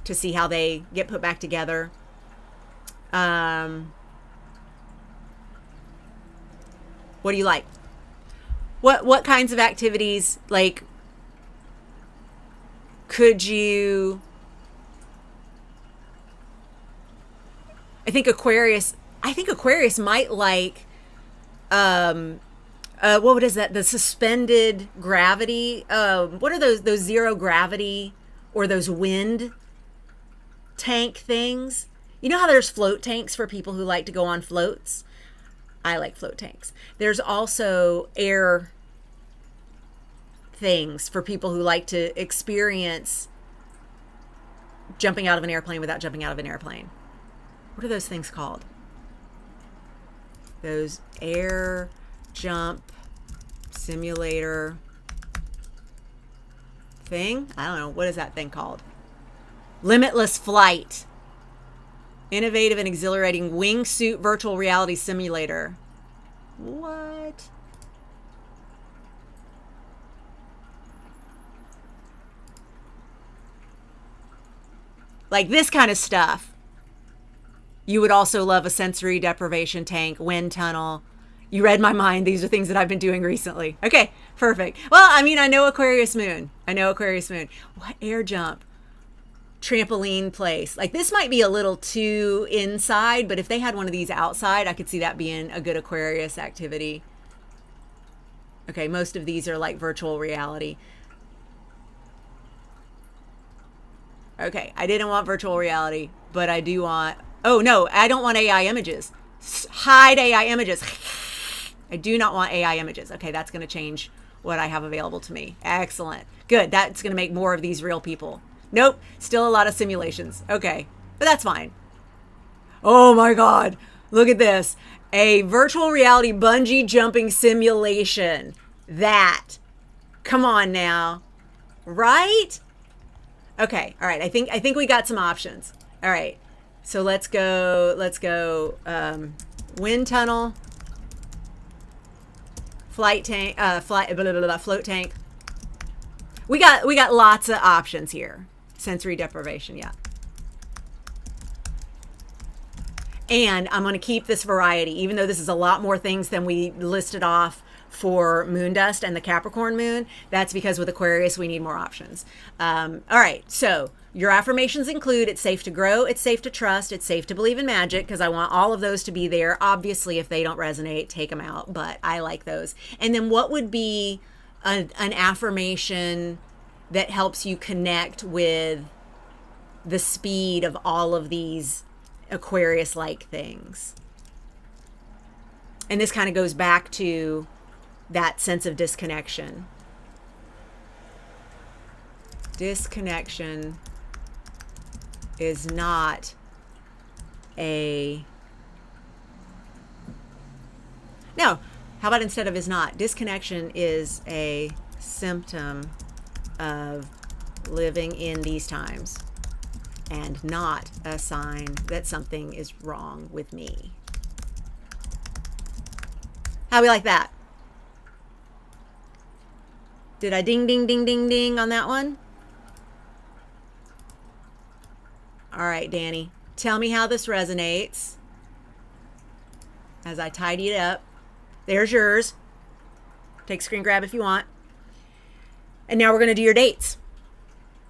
to see how they get put back together. What do you like? What kinds of activities, like, could you... I think Aquarius might like, what is that? The suspended gravity. What are those zero gravity or those wind tank things? You know how there's float tanks for people who like to go on floats? I like float tanks. There's also air things for people who like to experience jumping out of an airplane without jumping out of an airplane. What are those things called? Those air jump simulator thing? I don't know. What is that thing called? Limitless flight. Innovative and exhilarating wingsuit virtual reality simulator. What? Like this kind of stuff. You would also love a sensory deprivation tank, wind tunnel. You read my mind. These are things that I've been doing recently. Okay, perfect. Well, I mean, I know Aquarius moon. What? Air jump. Trampoline place. Like this might be a little too inside, but if they had one of these outside, I could see that being a good Aquarius activity. Okay, most of these are like virtual reality. Okay, I didn't want virtual reality, but I do want... Oh, no, I don't want AI images. Hide AI images. I do not want AI images. Okay, that's going to change what I have available to me. Excellent. Good. That's going to make more of these real people. Nope, still a lot of simulations. Okay, but that's fine. Oh my God, look at this. A virtual reality bungee jumping simulation. That. Come on now. Right? Okay, all right. I think we got some options. All right. So let's go wind tunnel, float tank. We got lots of options here. Sensory deprivation, yeah. And I'm going to keep this variety, even though this is a lot more things than we listed off for moondust and the Capricorn moon. That's because with Aquarius, we need more options. All right, so your affirmations include: it's safe to grow, it's safe to trust, it's safe to believe in magic, because I want all of those to be there. Obviously, if they don't resonate, take them out, but I like those. And then what would be an affirmation that helps you connect with the speed of all of these Aquarius-like things? And this kind of goes back to that sense of disconnection. Disconnection is not a... No, how about instead of is not? Disconnection is a symptom of living in these times and not a sign that something is wrong with me. How we like that? Did I ding, ding, ding, ding, ding on that one? All right, Dani, tell me how this resonates as I tidy it up. There's yours. Take a screen grab if you want. And now we're going to do your dates.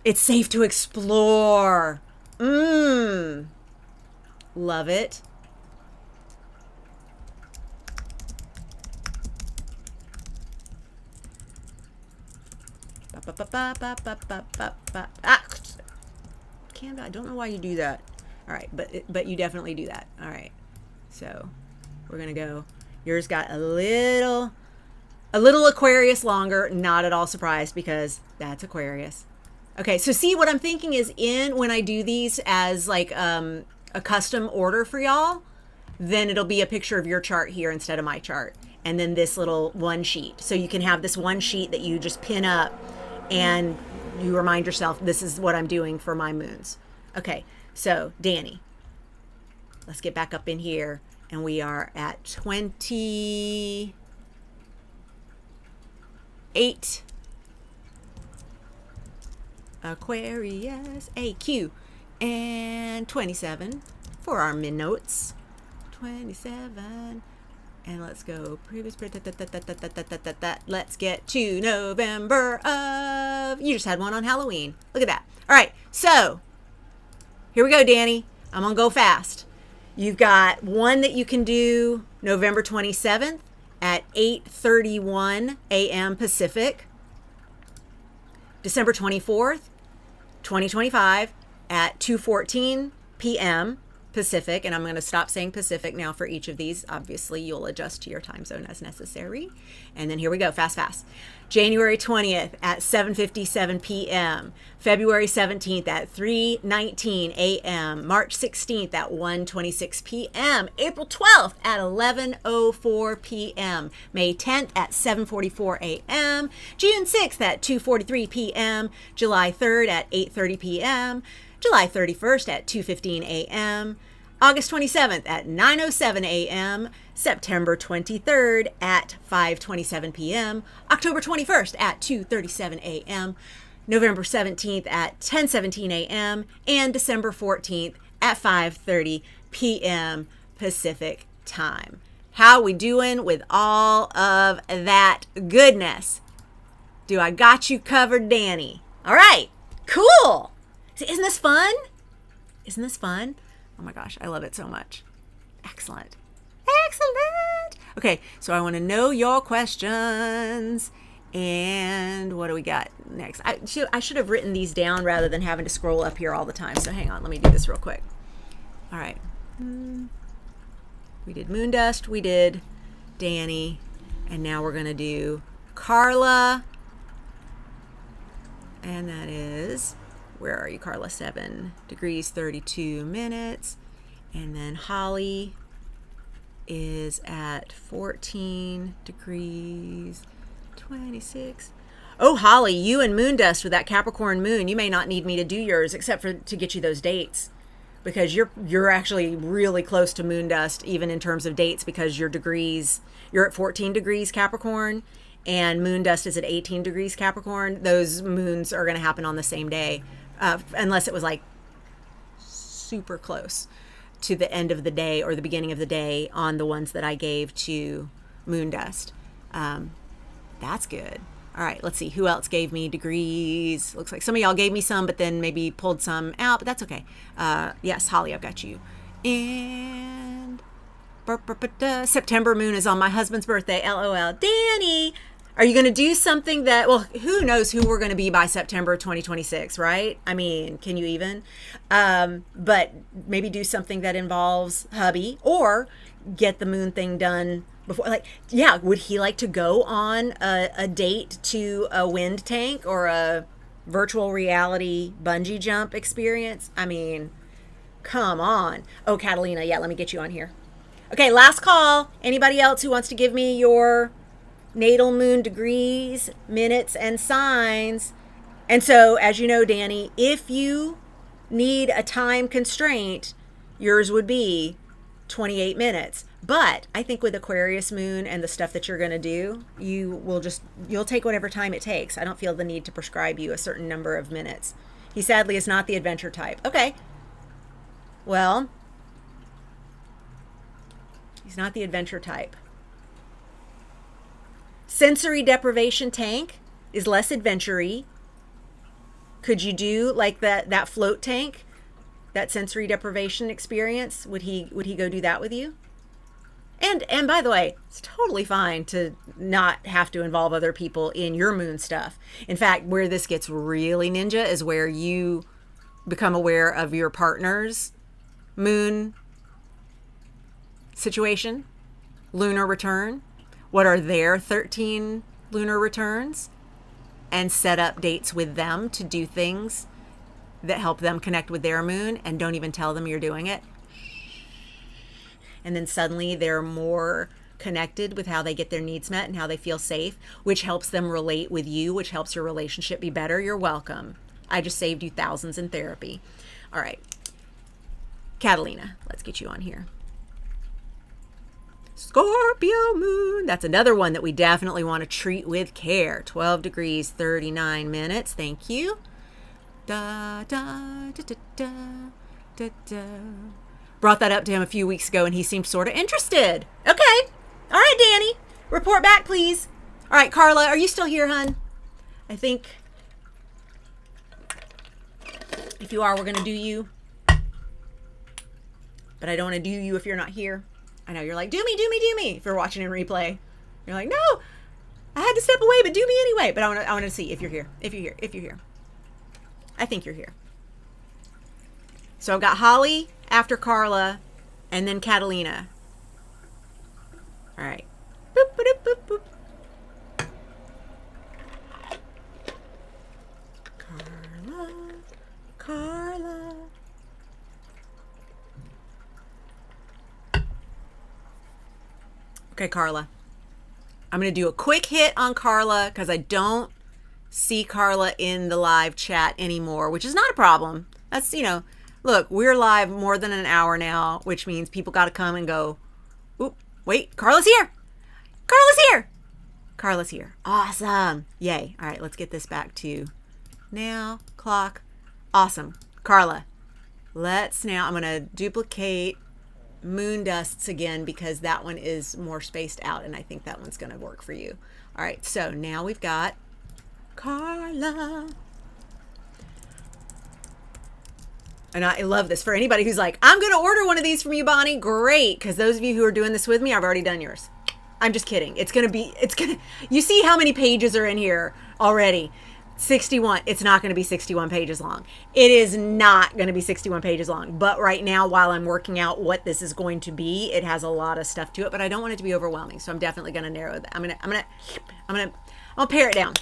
It's safe to explore. Love it. Canva, I don't know why you do that. All right, but you definitely do that. All right, so we're gonna go. Yours got a little Aquarius longer. Not at all surprised because that's Aquarius. Okay, so see what I'm thinking is when I do these as like a custom order for y'all, then it'll be a picture of your chart here instead of my chart, and then this little one sheet. So you can have this one sheet that you just pin up, and you remind yourself, this is what I'm doing for my moons. Okay, so Dani, let's get back up in here, and we are at 28 Aquarius AQ, and 27 for our min notes. 27, and let's go previous. Let's get to November of. You just had one on Halloween. Look at that. All right, so here we go, Dani. I'm gonna go fast. You've got one that you can do November 27th at 8:31 a.m. Pacific. December 24th, 2025 at 2:14 p.m. Pacific, and I'm going to stop saying Pacific now for each of these. Obviously, you'll adjust to your time zone as necessary. And then here we go, fast. January 20th at 7:57 p.m. February 17th at 3:19 a.m. March 16th at 1:26 p.m. April 12th at 11:04 p.m. May 10th at 7:44 a.m. June 6th at 2:43 p.m. July 3rd at 8:30 p.m. July 31st at 2:15 a.m., August 27th at 9:07 a.m., September 23rd at 5:27 p.m., October 21st at 2:37 a.m., November 17th at 10:17 a.m., and December 14th at 5:30 p.m. Pacific time. How we doing with all of that goodness? Do I got you covered, Dani? All right, cool. Isn't this fun? Isn't this fun? Oh my gosh, I love it so much. Excellent. Okay, so I want to know your questions. And what do we got next? I should have written these down rather than having to scroll up here all the time. So hang on, let me do this real quick. All right. We did moondust, we did Dani, and now we're going to do Carla. And that is... where are you, Carla? 7 degrees, 32 minutes. And then Holly is at 14 degrees, 26. Oh, Holly, you and moondust with that Capricorn moon, you may not need me to do yours except for to get you those dates, because you're actually really close to moondust, even in terms of dates, because your degrees, you're at 14 degrees Capricorn, and moondust is at 18 degrees Capricorn. Those moons are going to happen on the same day. Unless it was like super close to the end of the day or the beginning of the day on the ones that I gave to moondust. That's good. All right, let's see. Who else gave me degrees? Looks like some of y'all gave me some, but then maybe pulled some out, but that's okay. Yes, Holly, I've got you. And September moon is on my husband's birthday. LOL. Dani, are you going to do something that, well, who knows who we're going to be by September 2026, right? I mean, can you even? But maybe do something that involves hubby, or get the moon thing done before. Like, yeah, would he like to go on a date to a wind tank or a virtual reality bungee jump experience? I mean, come on. Oh, Catalina, yeah, let me get you on here. Okay, last call. Anybody else who wants to give me your natal moon degrees, minutes, and signs? And so, as you know, Dani, if you need a time constraint, yours would be 28 minutes. But I think with Aquarius moon and the stuff that you're going to do, you'll take whatever time it takes. I don't feel the need to prescribe you a certain number of minutes. He sadly is not the adventure type. Okay. Well, he's not the adventure type. Sensory deprivation tank is less adventure-y. Could you do like that float tank, that sensory deprivation experience? Would he go do that with you? And by the way, it's totally fine to not have to involve other people in your moon stuff. In fact, where this gets really ninja is where you become aware of your partner's moon situation, lunar return. What are their 13 lunar returns, and set up dates with them to do things that help them connect with their moon, and don't even tell them you're doing it. And then suddenly they're more connected with how they get their needs met and how they feel safe, which helps them relate with you, which helps your relationship be better. You're welcome. I just saved you thousands in therapy. All right. Catalina, let's get you on here. Scorpio moon. That's another one that we definitely want to treat with care. 12 degrees, 39 minutes. Thank you. Da, da, da, da, da, da, da. Brought that up to him a few weeks ago, and he seemed sort of interested. Okay. All right, Dani. Report back, please. All right, Carla, are you still here, hun? I think if you are, we're going to do you. But I don't want to do you if you're not here. I know, you're like, do me. If you're watching in replay. You're like, no, I had to step away, but do me anyway. But I want to see if you're here. If you're here. I think you're here. So I've got Holly after Carla, and then Catalina. All right. Boop, boop, boop, boop. Carla. Okay, Carla. I'm going to do a quick hit on Carla because I don't see Carla in the live chat anymore, which is not a problem. That's, look, we're live more than an hour now, which means people got to come and go, oop, wait, Carla's here. Carla's here. Carla's here. Awesome. Yay. All right, let's get this back to now, clock. Awesome. Carla, let's now, I'm going to duplicate moondusts again because that one is more spaced out and I think that one's going to work for you. All right, so now we've got Carla. And I love this. For anybody who's like, I'm going to order one of these from you, Bonnie, great. Because those of you who are doing this with me, I've already done yours. I'm just kidding. You see how many pages are in here already? 61. It's not going to be 61 pages long. It is not going to be 61 pages long. But right now, while I'm working out what this is going to be, it has a lot of stuff to it, but I don't want it to be overwhelming. So I'm definitely going to narrow that. I'll pare it down.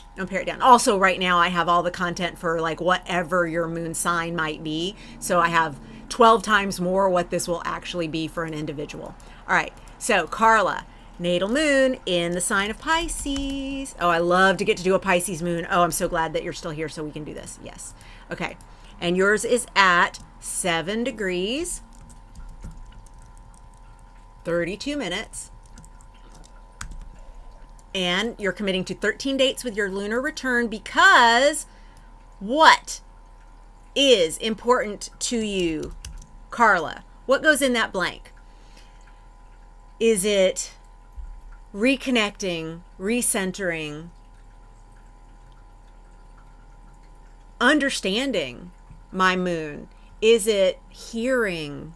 Also, right now, I have all the content for like whatever your moon sign might be. So I have 12 times more what this will actually be for an individual. All right. So Carla, natal moon in the sign of Pisces. Oh, I love to get to do a Pisces moon. Oh, I'm so glad that you're still here so we can do this. Yes. Okay. And yours is at 7 degrees, 32 minutes. And you're committing to 13 dates with your lunar return because what is important to you, Carla? What goes in that blank? Is it reconnecting, recentering, understanding my moon? Is it hearing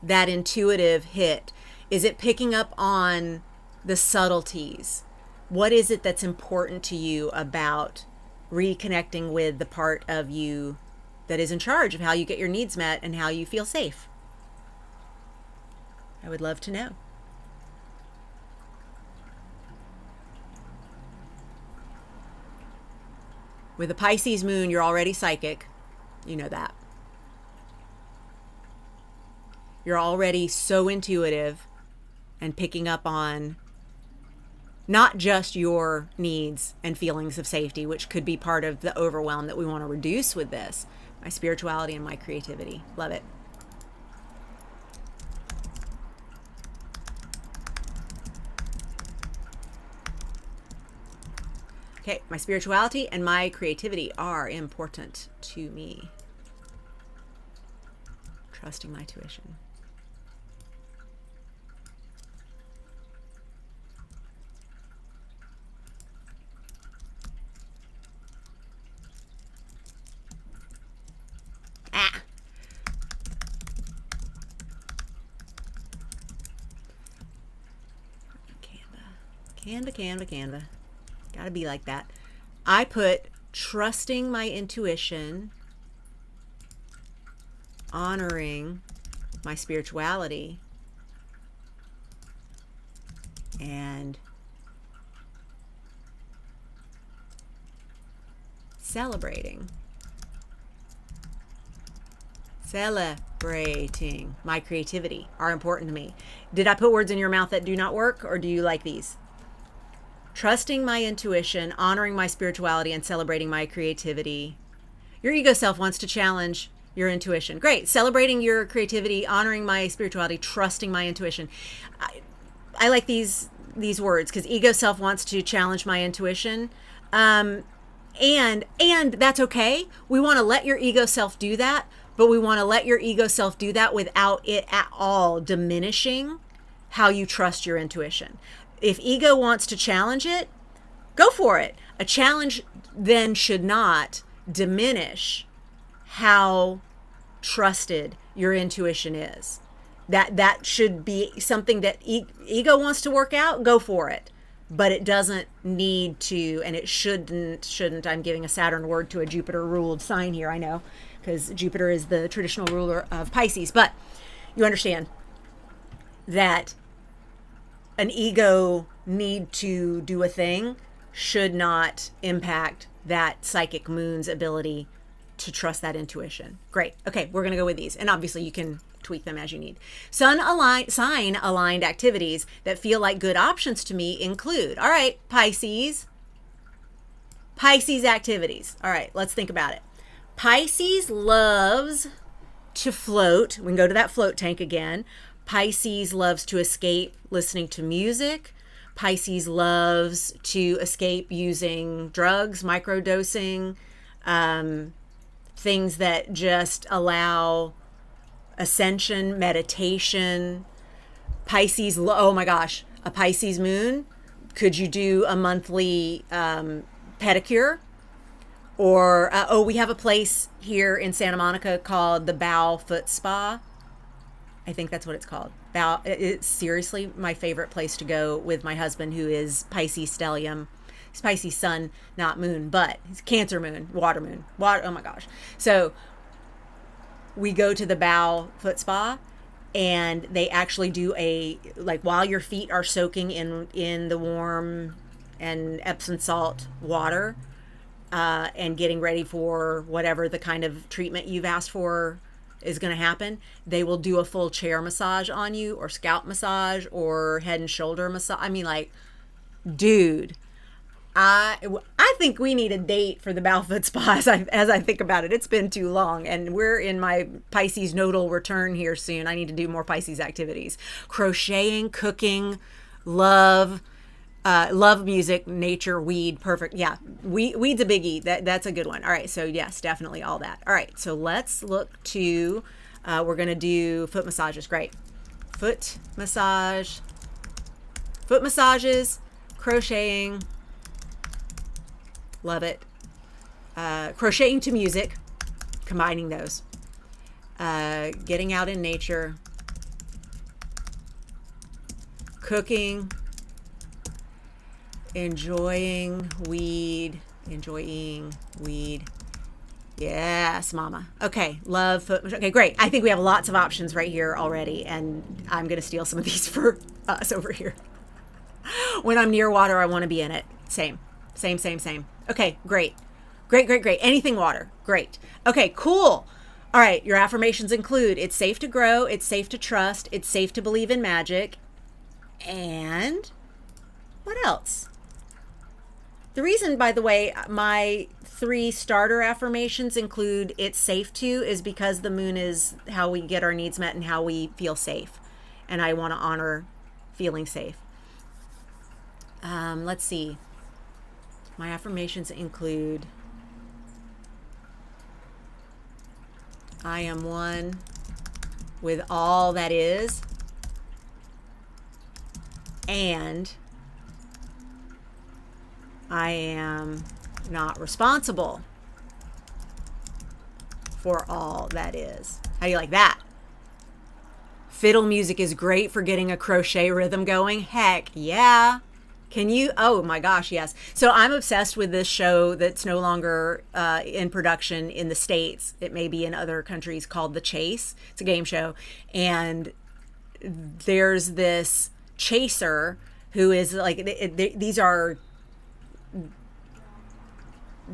that intuitive hit? Is it picking up on the subtleties? What is it that's important to you about reconnecting with the part of you that is in charge of how you get your needs met and how you feel safe? I would love to know. With a Pisces moon, you're already psychic. You know that. You're already so intuitive and picking up on not just your needs and feelings of safety, which could be part of the overwhelm that we want to reduce with this. My spirituality and my creativity. Love it. Okay, my spirituality and my creativity are important to me. Trusting my tuition. Canva. Gotta be like that. I put trusting my intuition, honoring my spirituality, and celebrating my creativity are important to me. Did I put words in your mouth that do not work, or do you like these? Trusting my intuition, honoring my spirituality, and celebrating my creativity. Your ego self wants to challenge your intuition. Great. Celebrating your creativity, honoring my spirituality, trusting my intuition. I like these words because ego self wants to challenge my intuition. And that's okay. We want to let your ego self do that, but we want to let your ego self do that without it at all diminishing how you trust your intuition. If ego wants to challenge it, go for it. A challenge then should not diminish how trusted your intuition is. That should be something that ego wants to work out, go for it. But it doesn't need to, and it shouldn't. I'm giving a Saturn word to a Jupiter ruled sign here, I know, because Jupiter is the traditional ruler of Pisces. But you understand that an ego need to do a thing should not impact that psychic moon's ability to trust that intuition. Great. Okay, we're going to go with these. And obviously you can tweak them as you need. Sign aligned activities that feel like good options to me include, all right, Pisces activities. All right, let's think about it. Pisces loves to float. We can go to that float tank again. Pisces loves to escape listening to music. Pisces loves to escape using drugs, microdosing, things that just allow ascension, meditation. Pisces, oh my gosh, a Pisces moon. Could you do a monthly pedicure? Or, we have a place here in Santa Monica called the Bow Foot Spa. I think that's what it's called. It's seriously my favorite place to go with my husband, who is Pisces stellium. He's Pisces sun, not moon, but he's Cancer moon, water moon. Oh my gosh. So we go to the Bow Foot Spa, and they actually do while your feet are soaking in the warm and Epsom salt water, and getting ready for whatever the kind of treatment you've asked for is going to happen, they will do a full chair massage on you, or scalp massage, or head and shoulder massage. I mean, like, dude, I think we need a date for the Bowfoot Spa as I think about it. It's been too long, and we're in my Pisces nodal return here soon. I need to do more Pisces activities. Crocheting, cooking, love music, nature, weed, perfect. Yeah, weed's a biggie. That's a good one. All right, so yes, definitely all that. All right, so let's look to, we're going to do foot massages. Great. Foot massages, crocheting. Love it. Crocheting to music, combining those. Getting out in nature. Cooking. Enjoying weed. Yes, mama. Okay, love foot. Okay, great. I think we have lots of options right here already, and I'm going to steal some of these for us over here. When I'm near water, I want to be in it. Same. Okay, great. Anything water. Great. Okay, cool. All right, your affirmations include: it's safe to grow, it's safe to trust, it's safe to believe in magic, and what else? The reason, by the way, my 3 starter affirmations include it's safe to is because the moon is how we get our needs met and how we feel safe. And I want to honor feeling safe. Let's see. My affirmations include: I am one with all that is, and I am not responsible for all that is. How do you like that? Fiddle music is great for getting a crochet rhythm going. Heck yeah. Can you? Oh my gosh, yes. So I'm obsessed with this show that's no longer in production in the States. It may be in other countries, called The Chase. It's a game show. And there's this chaser who is like, these are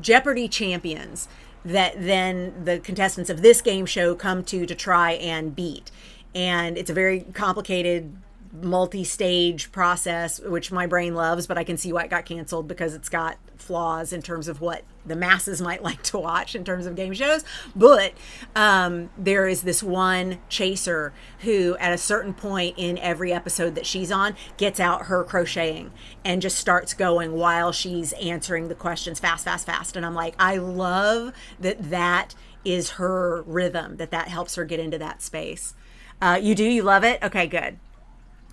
Jeopardy champions that then the contestants of this game show come to try and beat. And it's a very complicated multi-stage process, which my brain loves, but I can see why it got canceled because it's got flaws in terms of what the masses might like to watch in terms of game shows. But there is this one chaser who at a certain point in every episode that she's on gets out her crocheting and just starts going while she's answering the questions fast. And I'm like, I love that is her rhythm, that helps her get into that space. You love it? Okay, good.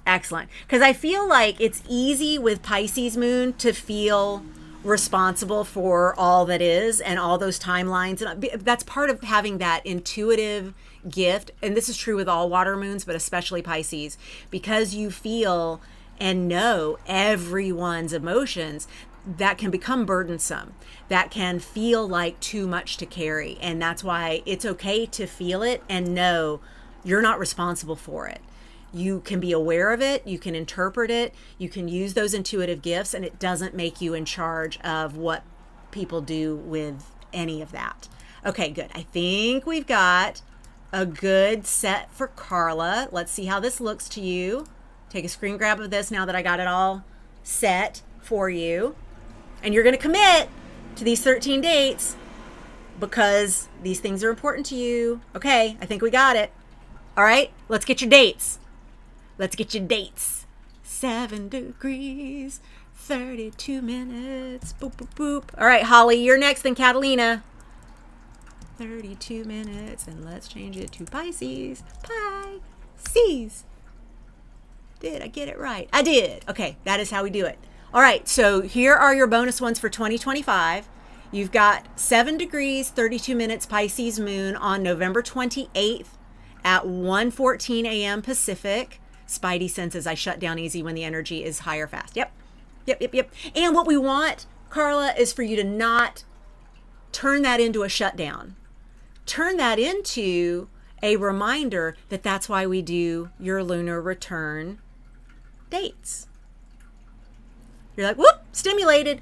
Excellent. Because I feel like it's easy with Pisces moon to feel responsible for all that is and all those timelines. And that's part of having that intuitive gift. And this is true with all water moons, but especially Pisces, because you feel and know everyone's emotions. That can become burdensome. That can feel like too much to carry. And that's why it's okay to feel it and know You're not responsible for it. You can be aware of it, you can interpret it, you can use those intuitive gifts, and it doesn't make you in charge of what people do with any of that. Okay, good. I think we've got a good set for Carla. Let's see how this looks to you. Take a screen grab of this now that I got it all set for you. And you're going to commit to these 13 dates because these things are important to you. Okay, I think we got it. All right, let's get your dates. Let's get your dates. 7 degrees, 32 minutes. Boop, boop, boop. All right, Holly, you're next, then Catalina. 32 minutes, and let's change it to Pisces. Pisces. Did I get it right? I did. Okay, that is how we do it. All right, so here are your bonus ones for 2025. You've got 7 degrees, 32 minutes Pisces moon on November 28th at 1:14 a.m. Pacific. Spidey senses I shut down easy when the energy is high or fast. Yep. And what we want, Carla, is for you to not turn that into a shutdown. Turn that into a reminder that that's why we do your lunar return dates. You're like, whoop, stimulated.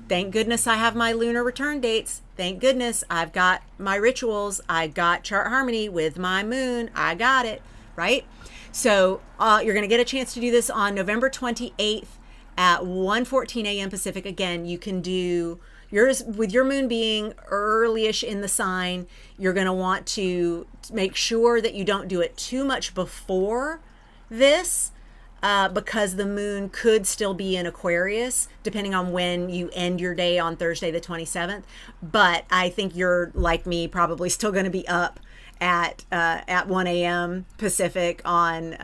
Thank goodness I have my lunar return dates. Thank goodness I've got my rituals. I got chart harmony with my moon. I got it, right? So you're going to get a chance to do this on November 28th at 1:14 a.m. Pacific. Again, you can do yours with your moon being early-ish in the sign. You're going to want to make sure that you don't do it too much before this because the moon could still be in Aquarius, depending on when you end your day on Thursday the 27th. But I think you're, like me, probably still going to be up at 1 a.m. Pacific on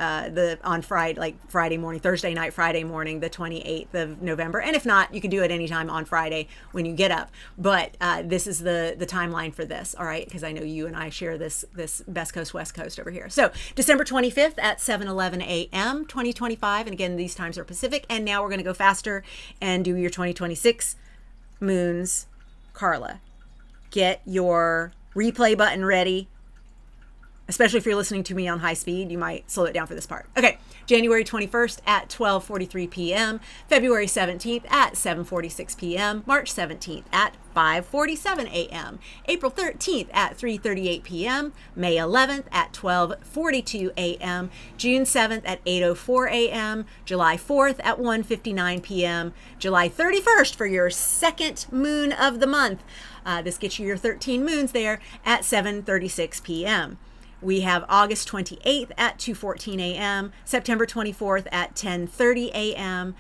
Friday, like Friday morning, Thursday night, Friday morning, the 28th of November. And if not, you can do it anytime on Friday when you get up. But this is the timeline for this, all right? Because I know you and I share this Best Coast, West Coast over here. So December 25th at 7:11 a.m. 2025. And again, these times are Pacific. And now we're going to go faster and do your 2026 moons. Carla, get your replay button ready. Especially if you're listening to me on high speed, you might slow it down for this part. Okay, January 21st at 12:43 p.m., February 17th at 7:46 p.m., March 17th at 5:47 a.m., April 13th at 3:38 p.m., May 11th at 12:42 a.m., June 7th at 8:04 a.m., July 4th at 1:59 p.m., July 31st for your second moon of the month. This gets you your 13 moons there at 7:36 p.m. We have August 28th at 2:14 a.m., September 24th at 10:30 a.m.,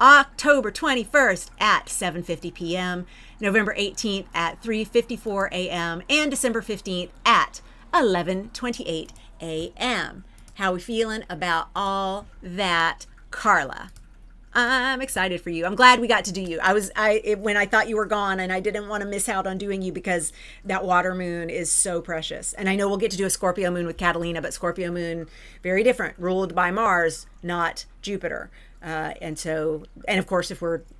October 21st at 7:50 p.m., November 18th at 3:54 a.m., and December 15th at 11:28 a.m. How are we feeling about all that, Carla? I'm excited for you. I'm glad we got to do you. When I thought you were gone, and I didn't want to miss out on doing you because that water moon is so precious. And I know we'll get to do a Scorpio moon with Catalina, but Scorpio moon, very different, ruled by Mars, not Jupiter. And of course, if we want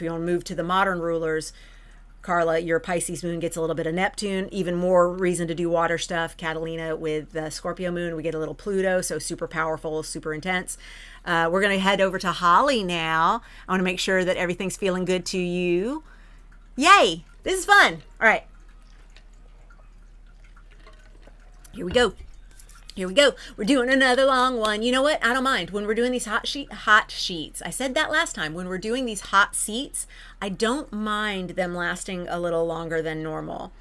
to move to the modern rulers, Carla, your Pisces moon gets a little bit of Neptune, even more reason to do water stuff. Catalina with the Scorpio moon, we get a little Pluto, so super powerful, super intense. We're going to head over to Holly now. I want to make sure that everything's feeling good to you. Yay! This is fun. All right. Here we go. We're doing another long one. You know what? I don't mind. When we're doing these hot sheets, I said that last time. When we're doing these hot seats, I don't mind them lasting a little longer than normal.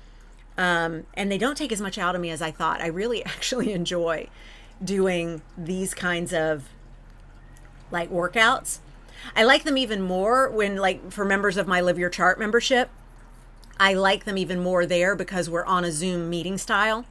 And they don't take as much out of me as I thought. I really actually enjoy doing these kinds of like workouts. I like them even more when, like, for members of my Live Your Chart membership, I like them even more there because we're on a Zoom meeting style.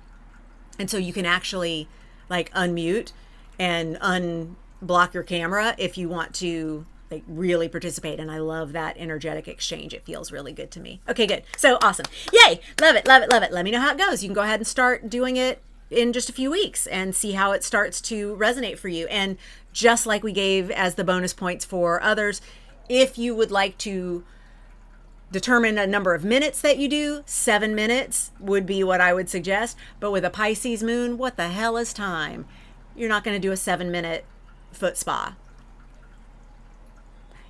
And so you can actually like unmute and unblock your camera if you want to like really participate. And I love that energetic exchange. It feels really good to me. Okay, good. So awesome. Yay. Love it. Let me know how it goes. You can go ahead and start doing it in just a few weeks and see how it starts to resonate for you. And just like we gave as the bonus points for others, if you would like to determine a number of minutes that you do. 7 minutes would be what I would suggest. But with a Pisces moon, what the hell is time? You're not going to do a 7-minute foot spa.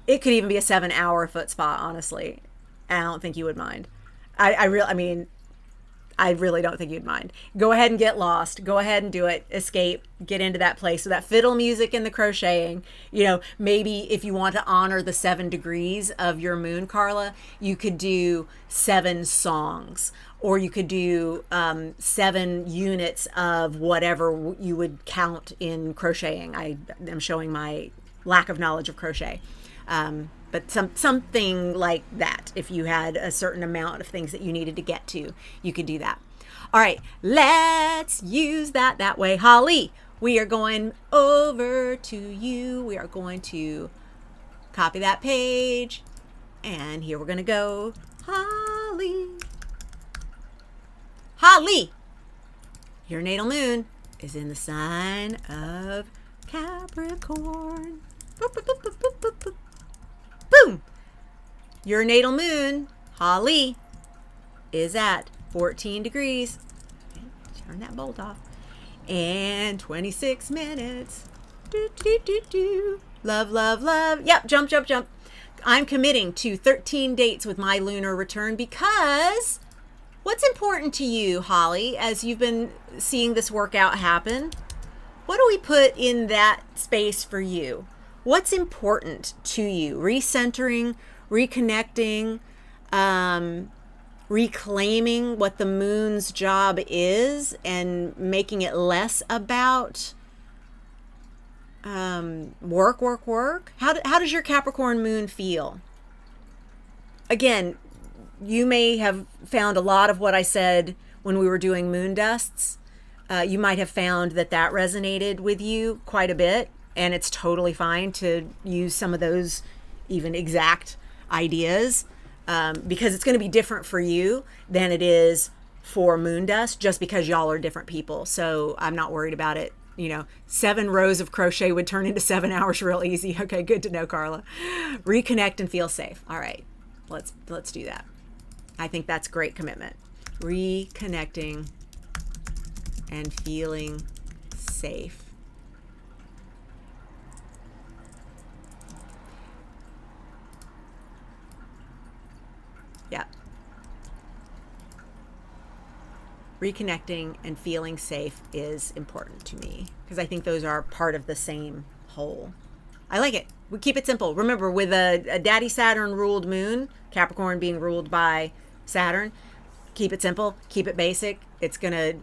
It could even be a 7-hour foot spa, honestly. I don't think you would mind. I really don't think you'd mind. Go ahead and get lost. Go ahead and do it. Escape. Get into that place. So that fiddle music and the crocheting, you know, maybe if you want to honor the 7 degrees of your moon, Carla, you could do 7 songs, or you could do 7 units of whatever you would count in crocheting. I am showing my lack of knowledge of crochet. But something like that. If you had a certain amount of things that you needed to get to, you could do that. All right, let's use that way. Holly, we are going over to you. We are going to copy that page. And here we're going to go. Holly. Holly, your natal moon is in the sign of Capricorn. Boop, boop, boop, boop, boop, boop, boop. Boom! Your natal moon, Holly, is at 14 degrees. Turn that bolt off. And 26 minutes. Do, do, do, do. Love, love, love. Yep, jump, jump, jump. I'm committing to 13 dates with my lunar return because what's important to you, Holly, as you've been seeing this workout happen? What do we put in that space for you? What's important to you? Recentering, reconnecting, reclaiming what the moon's job is and making it less about work. How does your Capricorn moon feel? Again, you may have found a lot of what I said when we were doing moondusts. You might have found that resonated with you quite a bit. And it's totally fine to use some of those even exact ideas because it's going to be different for you than it is for moondust, just because y'all are different people. So I'm not worried about it. You know, 7 rows of crochet would turn into 7 hours real easy. Okay, good to know, Carla. Reconnect and feel safe. All right, let's do that. I think that's great commitment. Reconnecting and feeling safe. Yeah. Reconnecting and feeling safe is important to me because I think those are part of the same whole. I like it. We keep it simple. Remember, with a daddy Saturn ruled moon, Capricorn being ruled by Saturn, keep it simple, keep it basic. It's going to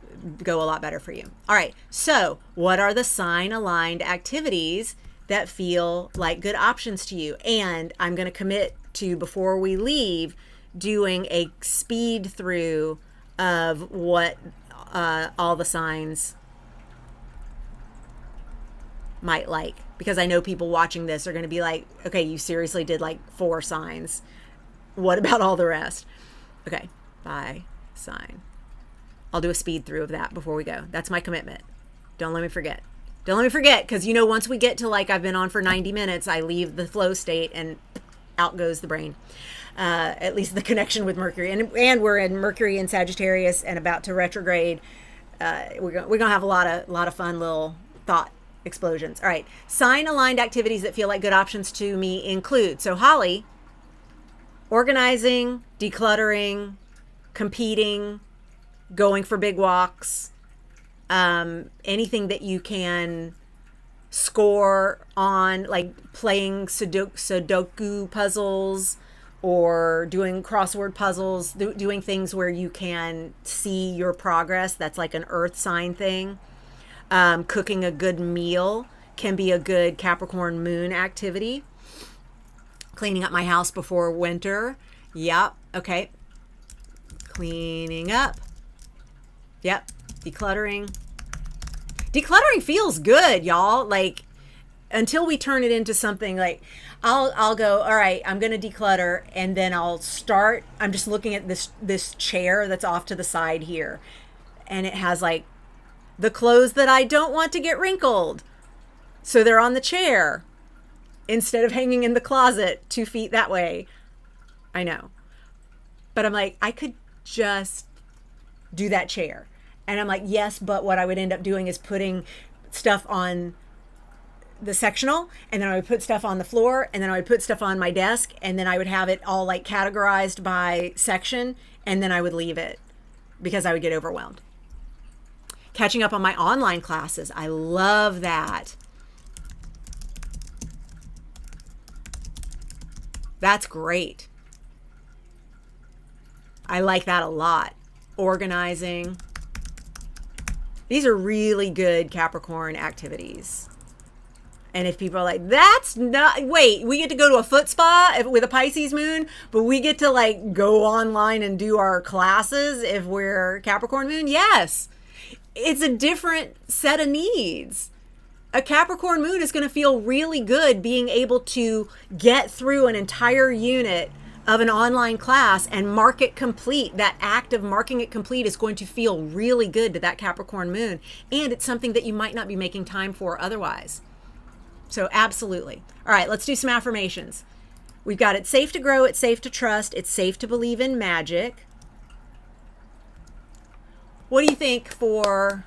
go a lot better for you. All right. So what are the sign aligned activities that feel like good options to you? And I'm going to commit to, before we leave, doing a speed through of what all the signs might like, because I know people watching this are going to be like, okay, you seriously did like 4 signs. What about all the rest? Okay, by sign. I'll do a speed through of that before we go. That's my commitment. Don't let me forget. Don't let me forget, because you know, once we get to like I've been on for 90 minutes, I leave the flow state and out goes the brain. At least the connection with Mercury, and we're in Mercury in Sagittarius and about to retrograde. We're gonna have a lot of fun little thought explosions. All right, sign aligned activities that feel like good options to me include, so Holly, organizing, decluttering, competing, going for big walks, anything that you can score on, like playing Sudoku puzzles or doing crossword puzzles, doing things where you can see your progress. That's like an earth sign thing. Cooking a good meal can be a good Capricorn moon activity. Cleaning up my house before winter. Yep. Okay. Cleaning up. Yep. Decluttering. Decluttering feels good, y'all. Like, until we turn it into something like, I'll go, all right, I'm going to declutter, and then I'm just looking at this chair that's off to the side here, and it has like the clothes that I don't want to get wrinkled, so they're on the chair instead of hanging in the closet 2 feet that way. I know. But I'm like, I could just do that chair. And I'm like, yes, but what I would end up doing is putting stuff on the sectional, and then I would put stuff on the floor, and then I would put stuff on my desk, and then I would have it all like categorized by section, and then I would leave it because I would get overwhelmed. Catching up on my online classes. I love that. That's great. I like that a lot. Organizing. These are really good Capricorn activities. And if people are like, that's not, wait, we get to go to a foot spa with a Pisces moon, but we get to like go online and do our classes if we're Capricorn moon? Yes. It's a different set of needs. A Capricorn moon is going to feel really good being able to get through an entire unit of an online class and mark it complete. That act of marking it complete is going to feel really good to that Capricorn moon. And it's something that you might not be making time for otherwise. So absolutely. All right, let's do some affirmations. We've got it's safe to grow, it's safe to trust, it's safe to believe in magic. What do you think for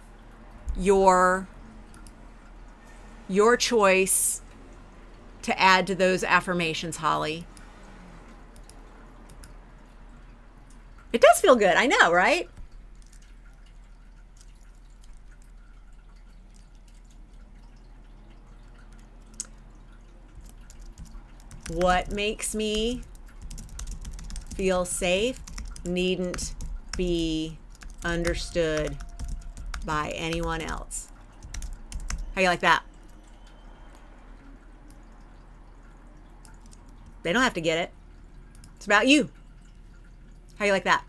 your choice to add to those affirmations, Holly? It does feel good. I know, right? What makes me feel safe needn't be understood by anyone else. How you like that? They don't have to get it. It's about you. How you like that?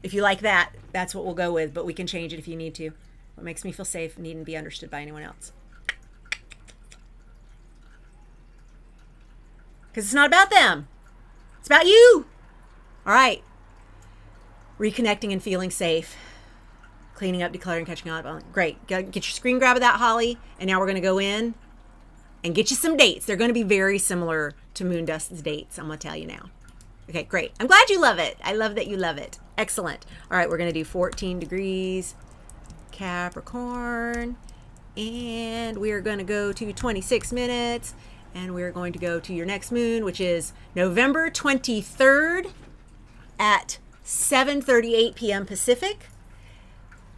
If you like that, that's what we'll go with, but we can change it if you need to. What makes me feel safe needn't be understood by anyone else. Because it's not about them. It's about you. All right. Reconnecting and feeling safe. Cleaning up, decluttering, catching up. Great. Get your screen grab of that, Holly. And now we're going to go in and get you some dates. They're going to be very similar to Moondust's dates. I'm going to tell you now. Okay, great. I'm glad you love it. I love that you love it. Excellent. All right, we're going to do 14 degrees Capricorn. And we're going to go to 26 minutes. And we're going to go to your next moon, which is November 23rd at 7:38 p.m. Pacific.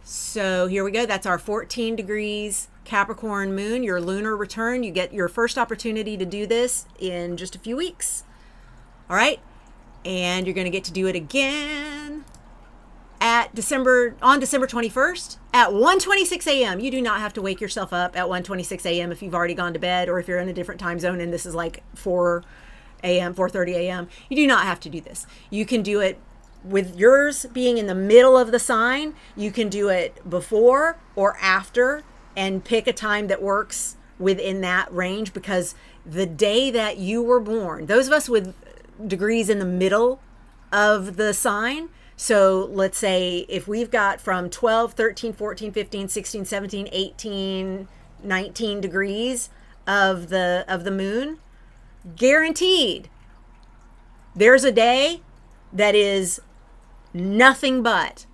So here we go. That's our 14 degrees Capricorn moon, your lunar return. You get your first opportunity to do this in just a few weeks. All right. And you're going to get to do it again on December 21st at 1:26 a.m. You do not have to wake yourself up at 1:26 a.m. if you've already gone to bed, or if you're in a different time zone and this is like 4 a.m., 4:30 a.m. You do not have to do this. You can do it with yours being in the middle of the sign. You can do it before or after and pick a time that works within that range, because the day that you were born, those of us with degrees in the middle of the sign, so let's say if we've got from 12, 13, 14, 15, 16, 17, 18, 19 degrees of the moon, guaranteed there's a day that is nothing but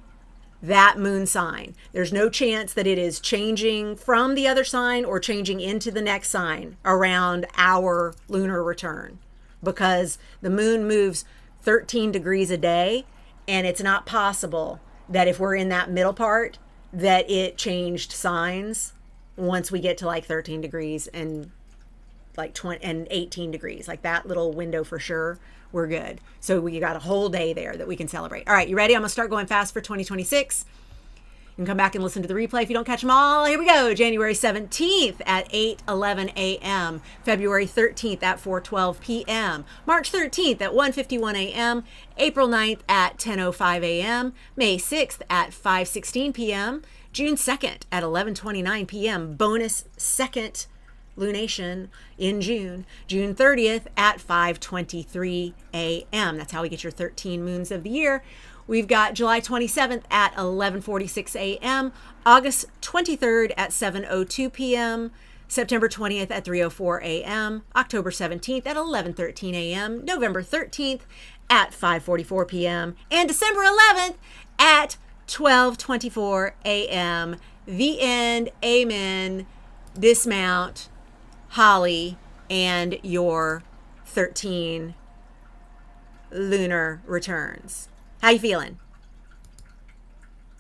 that moon sign. There's no chance that it is changing from the other sign or changing into the next sign around our lunar return, because the moon moves 13 degrees a day, and it's not possible that if we're in that middle part that it changed signs once we get to like 13 degrees and like 20 and 18 degrees, like that little window for sure, we're good. So we got a whole day there that we can celebrate. All right, you ready? I'm gonna start going fast for 2026. You can come back and listen to the replay if you don't catch them all. Here we go. January 17th at 8:11 a.m. February 13th at 4:12 p.m. March 13th at 1:51 a.m. April 9th at 10:05 a.m. May 6th at 5:16 p.m. June 2nd at 11:29 p.m. Bonus second lunation in June. June 30th at 5:23 a.m. That's how we get your 13 moons of the year. We've got July 27th at 11:46 a.m., August 23rd at 7:02 p.m., September 20th at 3:04 a.m., October 17th at 11:13 a.m., November 13th at 5:44 p.m., and December 11th at 12:24 a.m. The end. Amen. Dismount, Holly, and your 13 lunar returns. How you feeling?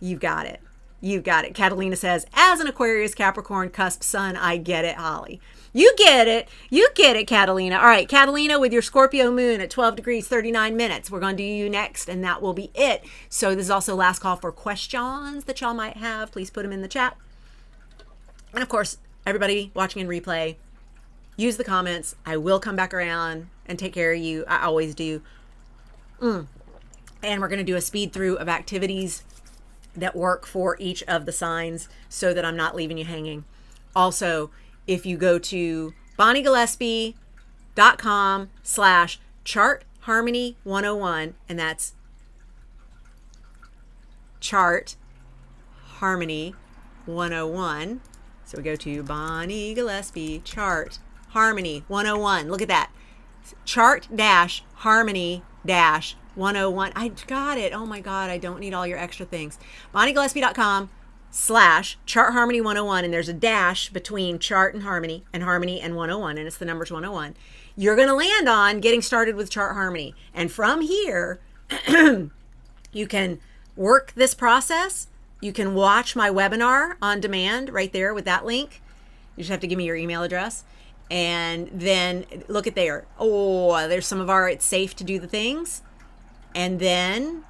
You've got it. You've got it. Catalina says, as an Aquarius, Capricorn, cusp, sun, I get it, Holly. You get it. You get it, Catalina. All right, Catalina, with your Scorpio moon at 12 degrees, 39 minutes. We're going to do you next, and that will be it. So this is also last call for questions that y'all might have. Please put them in the chat. And of course, everybody watching in replay, use the comments. I will come back around and take care of you. I always do. And we're going to do a speed through of activities that work for each of the signs so that I'm not leaving you hanging. Also, if you go to bonniegillespie.com/chartharmony101, and that's chart harmony 101. So we go to Bonnie Gillespie, chart harmony 101. Look at that. Chart-harmony-101. I got it. Oh my God, I don't need all your extra things. bonniegillespie.com/chartharmony101, and there's a dash between chart and harmony and 101, and it's the numbers 101. You're going to land on getting started with chart harmony. And from here, you can work this process. You can watch my webinar on demand right there with that link. You just have to give me your email address. And then look at there. Oh, there's some of our, it's safe to do the things. And then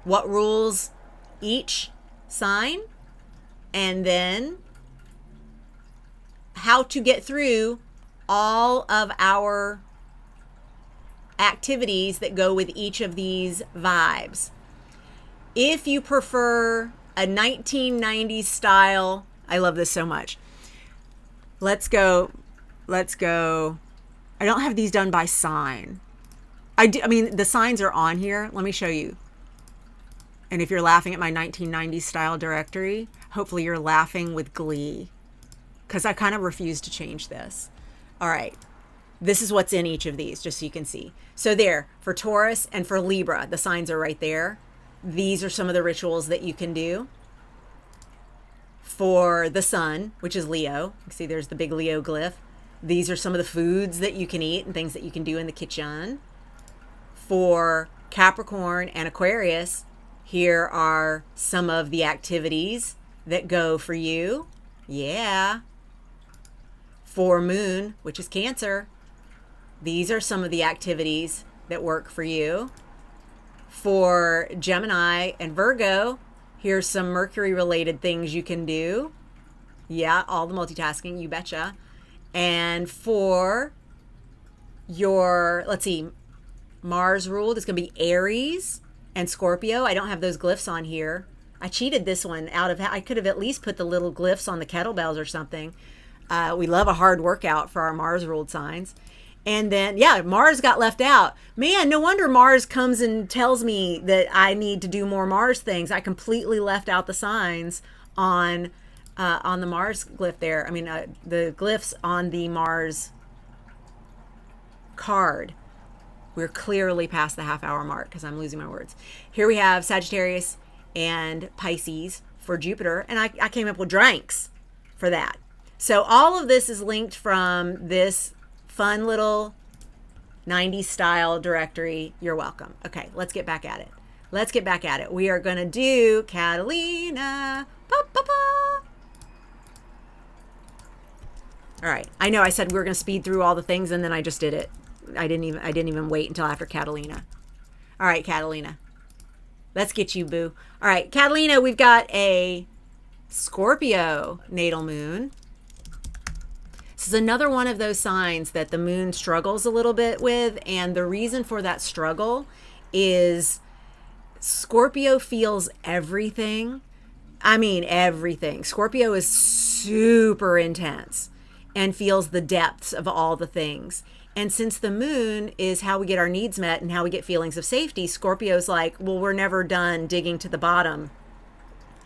what rules each sign. And then how to get through all of our activities that go with each of these vibes. If you prefer a 1990s style, I love this so much. Let's go. I don't have these done by sign. I mean, the signs are on here. Let me show you. And if you're laughing at my 1990s style directory, hopefully you're laughing with glee, because I kind of refuse to change this. All right. This is what's in each of these, just so you can see. So there, for Taurus and for Libra, the signs are right there. These are some of the rituals that you can do. For the sun, which is Leo, you can see there's the big Leo glyph. These are some of the foods that you can eat and things that you can do in the kitchen. For Capricorn and Aquarius, here are some of the activities that go for you. Yeah. For Moon, which is Cancer, these are some of the activities that work for you. For Gemini and Virgo, here's some Mercury related things you can do. Yeah, all the multitasking, you betcha. And for your, let's see, Mars ruled, it's going to be Aries and Scorpio. I don't have those glyphs on here. I cheated this one out of, I could have at least put the little glyphs on the kettlebells or something. We love a hard workout for our Mars ruled signs. And then, yeah, Mars got left out. Man, no wonder Mars comes and tells me that I need to do more Mars things. I completely left out the signs on the Mars glyph there. I mean, the glyphs on the Mars card. We're clearly past the half-hour mark because I'm losing my words. Here we have Sagittarius and Pisces for Jupiter, and I came up with drinks for that. So all of this is linked from this fun little 90s style directory. You're welcome. Okay, let's get back at it. Let's get back at it. We are going to do Catalina. All right. I know I said we were going to speed through all the things, and then I just did it. I didn't even wait until after Catalina. All right, Catalina. Let's get you, boo. All right, Catalina, we've got a Scorpio natal moon. This is another one of those signs that the moon struggles a little bit with, and the reason for that struggle is Scorpio feels everything. I mean, everything. Scorpio is super intense and feels the depths of all the things. And since the moon is how we get our needs met and how we get feelings of safety, Scorpio's like, well, we're never done digging to the bottom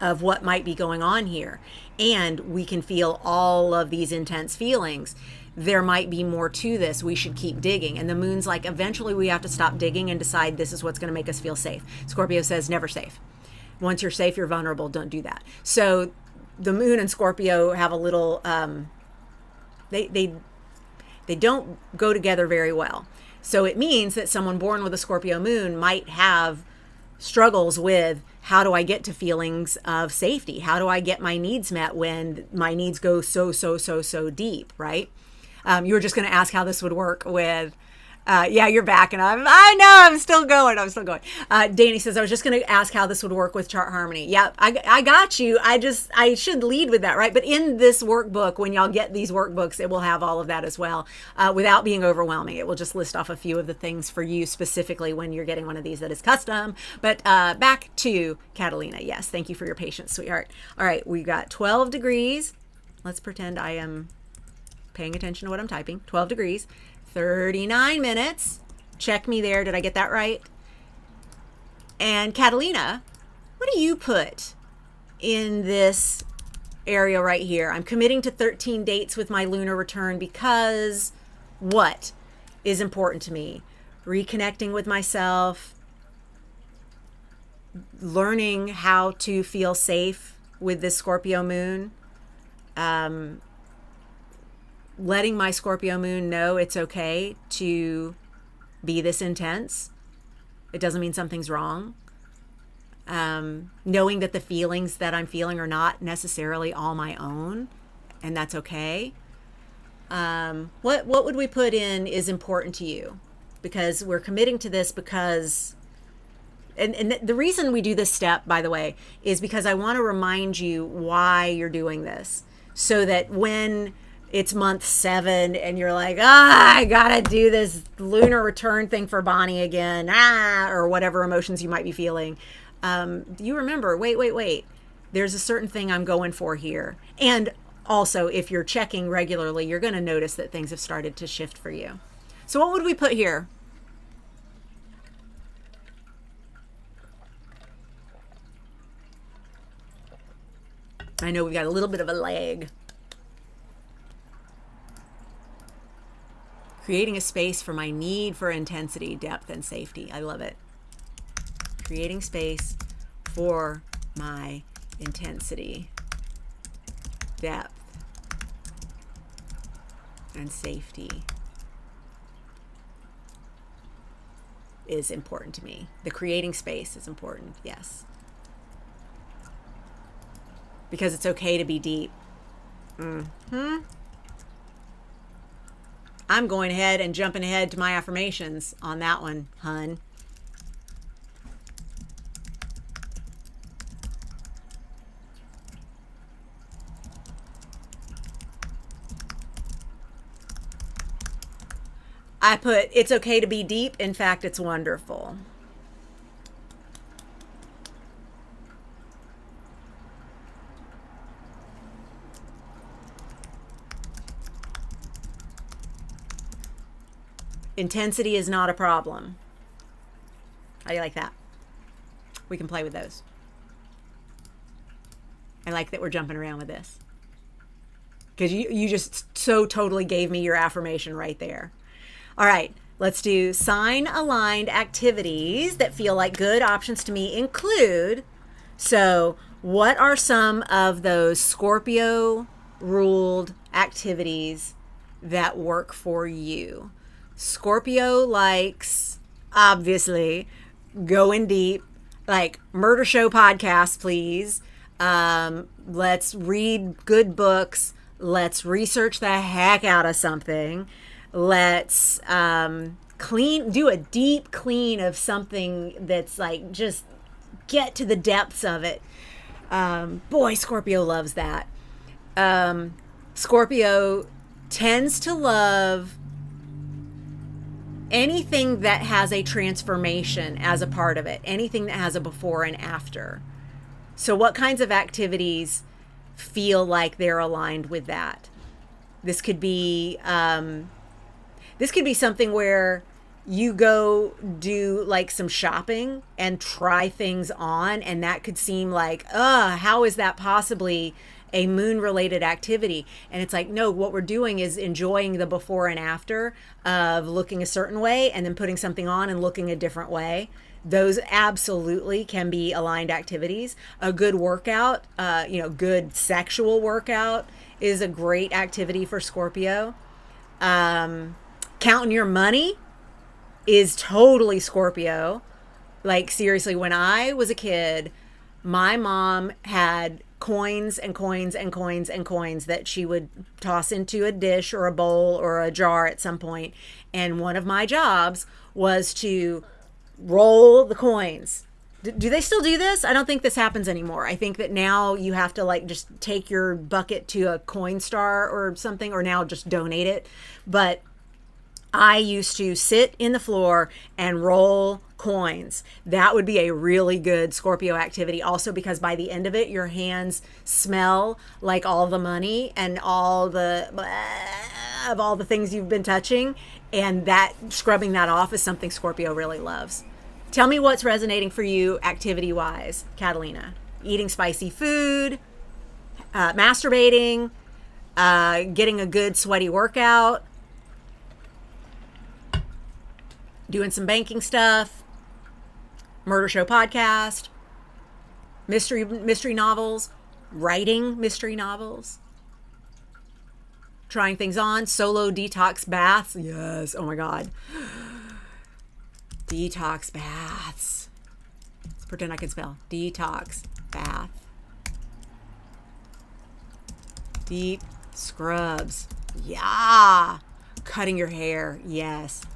of what might be going on here. And we can feel all of these intense feelings. There might be more to this. We should keep digging. And the moon's like, eventually we have to stop digging and decide this is what's going to make us feel safe. Scorpio says never safe. Once you're safe, you're vulnerable. Don't do that. So the moon and Scorpio have a little, they don't go together very well. So it means that someone born with a Scorpio moon might have struggles with, how do I get to feelings of safety? How do I get my needs met when my needs go so deep, right? You were just going to ask how this would work with, yeah, you're back, and I'm still going. Dani says, I was just going to ask how this would work with chart harmony. Yeah, I got you. I should lead with that, right? But in this workbook, when y'all get these workbooks, it will have all of that as well, without being overwhelming. It will just list off a few of the things for you specifically when you're getting one of these that is custom. But back to Catalina. Yes, thank you for your patience, sweetheart. All right, we got 12 degrees. Let's pretend I am paying attention to what I'm typing. 12 degrees. 39 minutes. Check me there. Did I get that right? And Catalina, what do you put in this area right here? I'm committing to 13 dates with my lunar return because what is important to me? Reconnecting with myself, learning how to feel safe with this Scorpio moon, letting my Scorpio moon know it's okay to be this intense. It doesn't mean something's wrong. Knowing that the feelings that I'm feeling are not necessarily all my own, and that's okay. What would we put in is important to you? Because we're committing to this because, and the reason we do this step, by the way, is because I want to remind you why you're doing this, so that when it's month 7 and you're like, I gotta do this lunar return thing for Bonnie again, or whatever emotions you might be feeling, you remember, wait, there's a certain thing I'm going for here. And also, if you're checking regularly, you're going to notice that things have started to shift for you. So what would we put here? I know we've got a little bit of a lag. Creating a space for my need for intensity, depth, and safety. I love it. Creating space for my intensity, depth, and safety is important to me. The creating space is important, yes. Because it's okay to be deep. I'm going ahead and jumping ahead to my affirmations on that one, hun. I put, it's okay to be deep. In fact, it's wonderful. Intensity is not a problem. How do you like that? We can play with those. I like that we're jumping around with this, because you just so totally gave me your affirmation right there. All right, let's do sign aligned activities that feel like good options to me include. So what are some of those Scorpio ruled activities that work for you? Scorpio likes, obviously, going deep, like murder show podcasts, please. Let's read good books. Let's research the heck out of something. Let's do a deep clean of something that's like, just get to the depths of it. Boy, Scorpio loves that. Scorpio tends to love anything that has a transformation as a part of it, anything that has a before and after. So what kinds of activities feel like they're aligned with that? This could be something where you go do like some shopping and try things on, and that could seem like, how is that possibly a moon related activity? And it's like, no, what we're doing is enjoying the before and after of looking a certain way and then putting something on and looking a different way. Those absolutely can be aligned activities. A good workout, good sexual workout is a great activity for Scorpio. Counting your money is totally Scorpio. Like, seriously, when I was a kid, my mom had coins and coins and coins and coins that she would toss into a dish or a bowl or a jar at some point. And one of my jobs was to roll the coins. Do they still do this? I don't think this happens anymore. I think that now you have to like just take your bucket to a coin star or something, or now just donate it. But I used to sit in the floor and roll coins. That would be a really good Scorpio activity. Also, because by the end of it, your hands smell like all the money and all the of all the things you've been touching. And that scrubbing that off is something Scorpio really loves. Tell me what's resonating for you activity wise, Catalina. Eating spicy food, masturbating, getting a good sweaty workout, doing some banking stuff, murder show podcast, mystery novels, writing mystery novels, trying things on, solo detox baths. Yes, oh my God. Detox baths. Let's pretend I can spell. Detox bath. Deep scrubs. Yeah. Cutting your hair. Yes.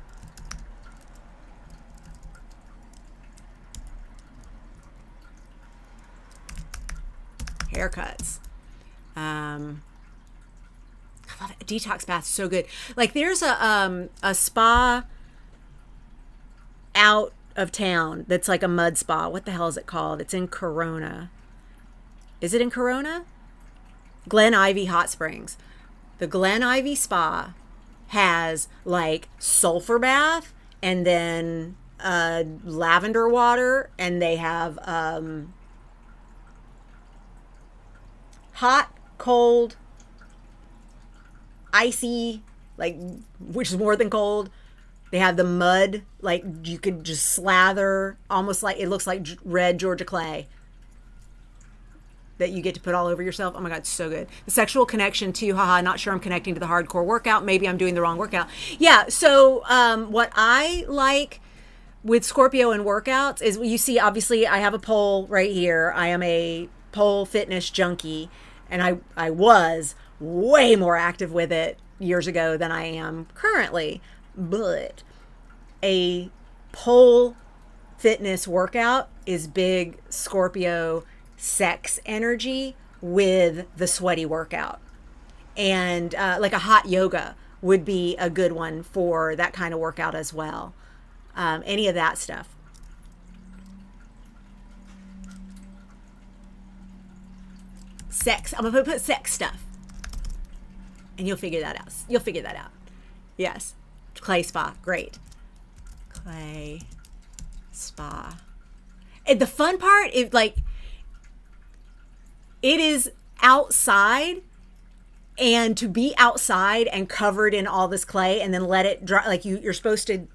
Haircuts. I love it. Detox bath, so good. Like, there's a spa out of town that's like a mud spa. What the hell is it called? It's in Corona. Is it in Corona? Glen Ivy Hot Springs. The Glen Ivy Spa has like sulfur bath and then lavender water, and they have hot, cold, icy, like, which is more than cold. They have the mud, like you could just slather, almost like it looks like red Georgia clay that you get to put all over yourself. Oh my God, so good. The sexual connection too. Haha, not sure I'm connecting to the hardcore workout. Maybe I'm doing the wrong workout. Yeah, so what I like with Scorpio and workouts is, you see, obviously I have a pole right here. I am a pole fitness junkie, and I was way more active with it years ago than I am currently. But a pole fitness workout is big Scorpio sex energy with the sweaty workout. And like a hot yoga would be a good one for that kind of workout as well. Any of that stuff. Sex. I'm going to put sex stuff. And you'll figure that out. You'll figure that out. Yes. Clay spa. Great. Clay spa. And the fun part is, like, it is outside, and to be outside and covered in all this clay and then let it dry, like you're supposed to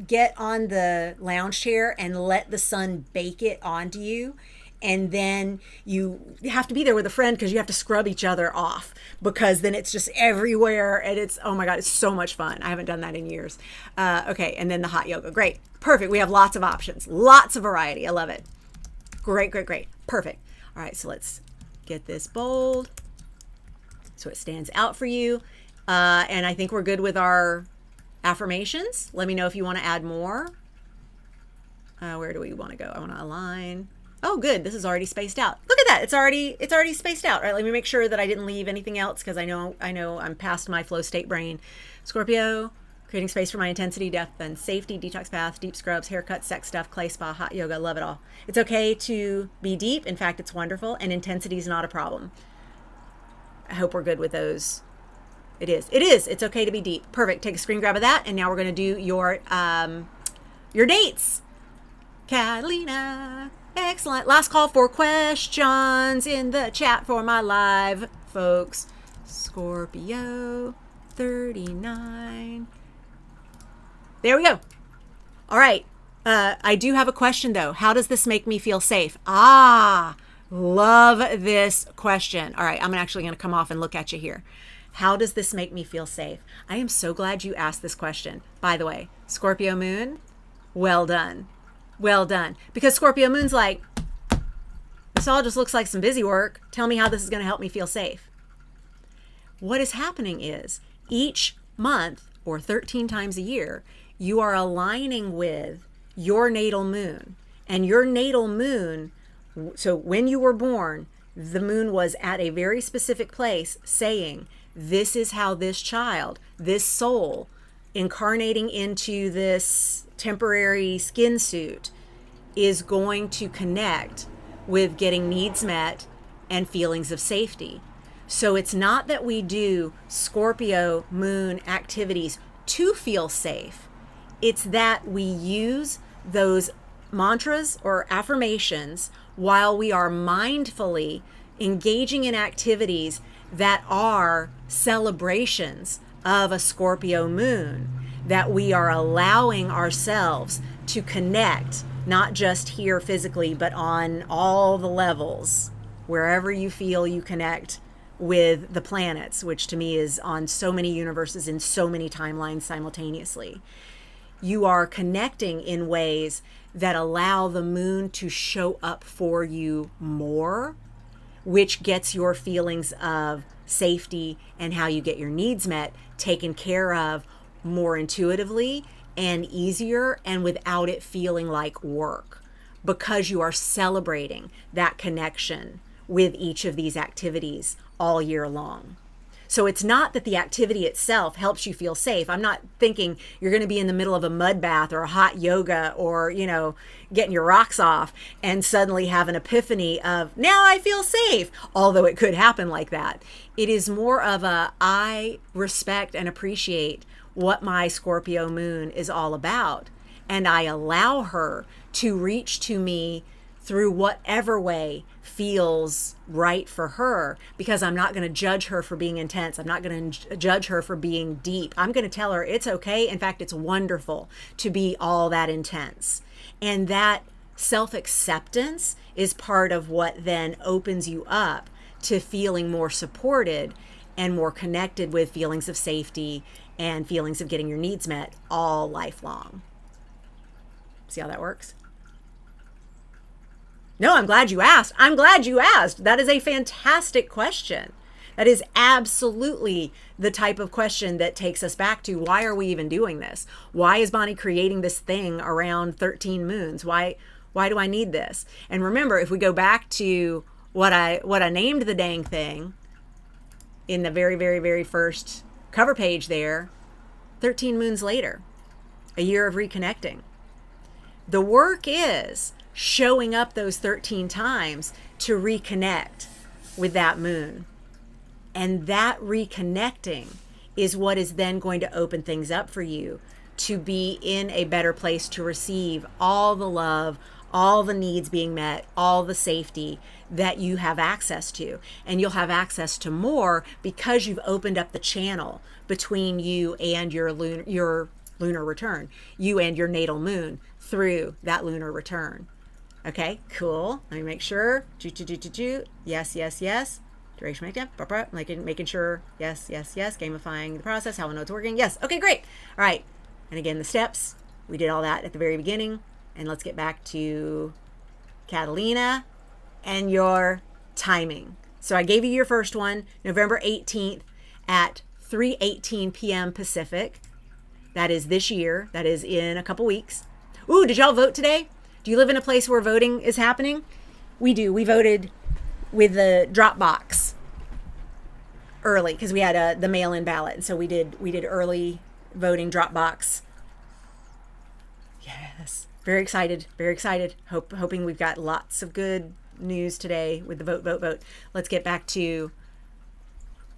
get on the lounge chair and let the sun bake it onto you. And then you have to be there with a friend because you have to scrub each other off, because then it's just everywhere. And it's, oh my God, it's so much fun. I haven't done that in years. Okay. And then the hot yoga. Great. Perfect. We have lots of options, lots of variety. I love it. Great, great, great. Perfect. All right. So let's get this bold so it stands out for you. And I think we're good with our affirmations. Let me know if you want to add more. Where do we want to go? I want to align. Oh, good. This is already spaced out. Look at that. It's already spaced out. All right, let me make sure that I didn't leave anything else, because I know I'm past my flow state brain. Scorpio, creating space for my intensity, depth, and safety, detox bath, deep scrubs, haircut, sex stuff, clay spa, hot yoga. Love it all. It's okay to be deep. In fact, it's wonderful. And intensity is not a problem. I hope we're good with those It is. It is. It's okay to be deep. Perfect. Take a screen grab of that. And now we're going to do your dates. Catalina. Excellent. Last call for questions in the chat for my live folks. Scorpio 39. There we go. All right. I do have a question though. How does this make me feel safe? Love this question. All right. I'm actually going to come off and look at you here. How does this make me feel safe? I am so glad you asked this question. By the way, Scorpio moon, well done. Well done. Because Scorpio moon's like, this all just looks like some busy work. Tell me how this is going to help me feel safe. What is happening is each month or 13 times a year, you are aligning with your natal moon. And your natal moon, so when you were born, the moon was at a very specific place saying, this is how this child, this soul, incarnating into this temporary skin suit is going to connect with getting needs met and feelings of safety. So it's not that we do Scorpio moon activities to feel safe. It's that we use those mantras or affirmations while we are mindfully engaging in activities that are celebrations of a Scorpio moon, that we are allowing ourselves to connect, not just here physically, but on all the levels, wherever you feel you connect with the planets, which to me is on so many universes in so many timelines simultaneously. You are connecting in ways that allow the moon to show up for you more, which gets your feelings of safety and how you get your needs met taken care of more intuitively and easier and without it feeling like work, because you are celebrating that connection with each of these activities all year long. So it's not that the activity itself helps you feel safe. I'm not thinking you're going to be in the middle of a mud bath or a hot yoga or, getting your rocks off and suddenly have an epiphany of, now I feel safe, although it could happen like that. It is more of I respect and appreciate what my Scorpio moon is all about. And I allow her to reach to me through whatever way feels right for her, because I'm not going to judge her for being intense. I'm not going to judge her for being deep. I'm going to tell her it's okay. In fact, it's wonderful to be all that intense. And that self-acceptance is part of what then opens you up to feeling more supported and more connected with feelings of safety and feelings of getting your needs met all lifelong. See how that works? No, I'm glad you asked. I'm glad you asked. That is a fantastic question. That is absolutely the type of question that takes us back to, why are we even doing this? Why is Bonnie creating this thing around 13 moons? Why do I need this? And remember, if we go back to what I named the dang thing in the very, very, very first cover page there, 13 moons later, a year of reconnecting. The work is showing up those 13 times to reconnect with that moon. And that reconnecting is what is then going to open things up for you to be in a better place to receive all the love, all the needs being met, all the safety that you have access to. And you'll have access to more because you've opened up the channel between you and your lunar return, you and your natal moon through that lunar return. Okay, cool. Let me make sure. Yes, yes, yes. Duration making sure. Yes, yes, yes. Gamifying the process. How I know it's working. Yes. Okay, great. All right. And again, the steps. We did all that at the very beginning. And let's get back to Catalina and your timing. So I gave you your first one, November 18th at 3:18 p.m. Pacific. That is this year. That is in a couple weeks. Ooh, did y'all vote today? Do you live in a place where voting is happening? We do. We voted with the drop box early because we had the mail-in ballot. And so we did early voting drop box. Yes. Very excited. Very excited. Hoping we've got lots of good news today with the vote. Let's get back to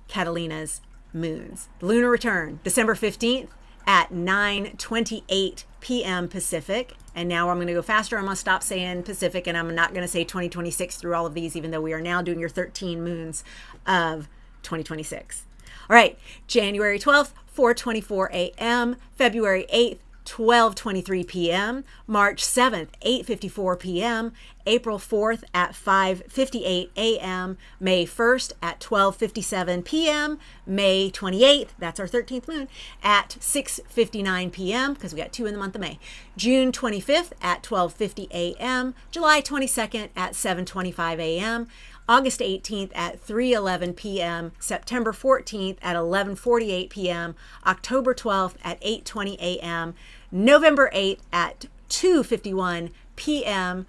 Catalina's moons. Lunar return, December 15th at 9:28 p.m. Pacific. And now I'm going to go faster. I'm going to stop saying Pacific, and I'm not going to say 2026 through all of these, even though we are now doing your 13 moons of 2026. All right, January 12th, 4:24 a.m., February 8th, 12:23 p.m., March 7th, 8:54 p.m., April 4th at 5:58 a.m., May 1st at 12:57 p.m., May 28th, that's our 13th moon, at 6:59 p.m., because we got 2 in the month of May, June 25th at 12:50 a.m., July 22nd at 7:25 a.m., August 18th at 3:11 p.m., September 14th at 11:48 p.m., October 12th at 8:20 a.m., November 8th at 2:51 p.m.,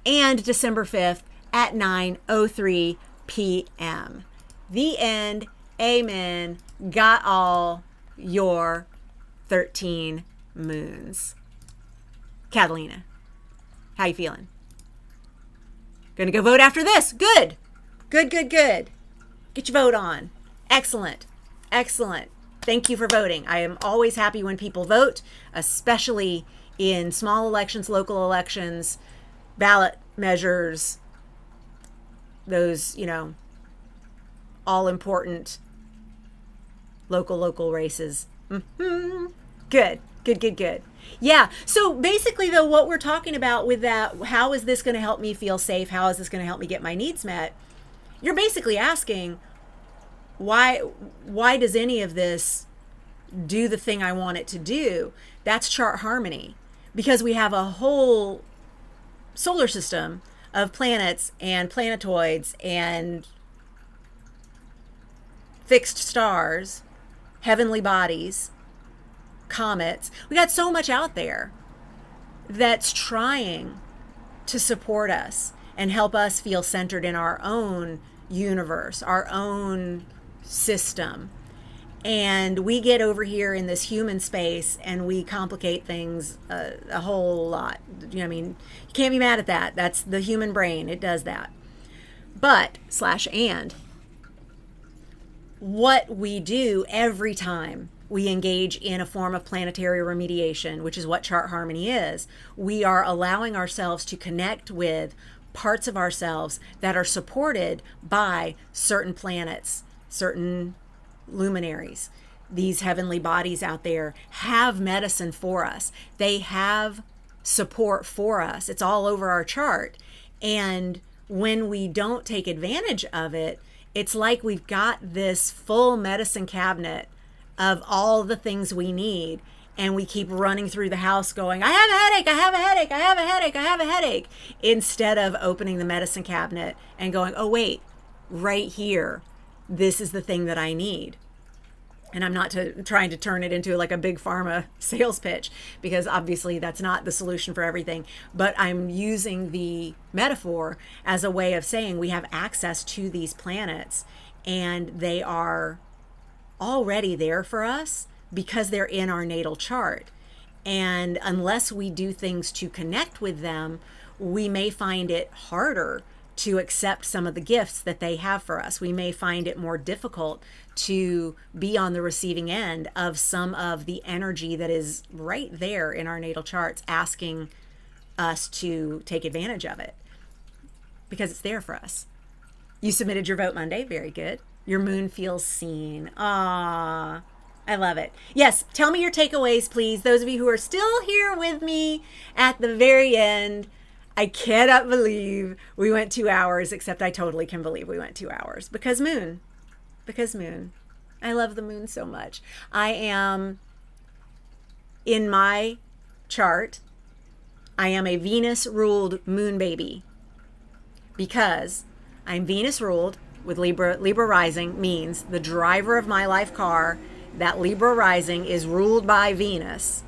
and December 5th at 9:03 p.m. The end. Amen. Got all your 13 moons. Catalina, how you feeling? Gonna go vote after this. Good. Good. Get your vote on. Excellent. Thank you for voting. I am always happy when people vote, especially in small elections, local elections, ballot measures, those, all important local races. Good. Yeah. So basically, though, what we're talking about with that, how is this going to help me feel safe? How is this going to help me get my needs met? You're basically asking, why does any of this do the thing I want it to do? That's chart harmony, because we have a whole solar system of planets and planetoids and fixed stars, heavenly bodies, comets. We got so much out there that's trying to support us and help us feel centered in our own universe, our own system. And we get over here in this human space and we complicate things a whole lot. You can't be mad at that. That's the human brain. It does that. But /and what we do every time we engage in a form of planetary remediation, which is what chart harmony is, we are allowing ourselves to connect with parts of ourselves that are supported by certain planets, certain luminaries. These heavenly bodies out there have medicine for us. They have support for us. It's all over our chart. And when we don't take advantage of it, it's like we've got this full medicine cabinet of all the things we need, and we keep running through the house going, I have a headache, I have a headache, I have a headache, I have a headache, instead of opening the medicine cabinet and going, oh wait, right here, this is the thing that I need. And I'm not trying to turn it into like a big pharma sales pitch, because obviously that's not the solution for everything. But I'm using the metaphor as a way of saying we have access to these planets, and they are already there for us because they're in our natal chart. And unless we do things to connect with them, we may find it harder to accept some of the gifts that they have for us. We may find it more difficult to be on the receiving end of some of the energy that is right there in our natal charts, asking us to take advantage of it because it's there for us. You submitted your vote Monday. Very good. Your moon feels seen. Ah, I love it. Yes, tell me your takeaways, please. Those of you who are still here with me at the very end. I cannot believe we went 2 hours, except I totally can believe we went 2 hours because moon. I love the moon so much. I am, in my chart, I am a Venus-ruled moon baby because I'm Venus-ruled with Libra. Libra rising means the driver of my life car, that Libra rising, is ruled by Venus.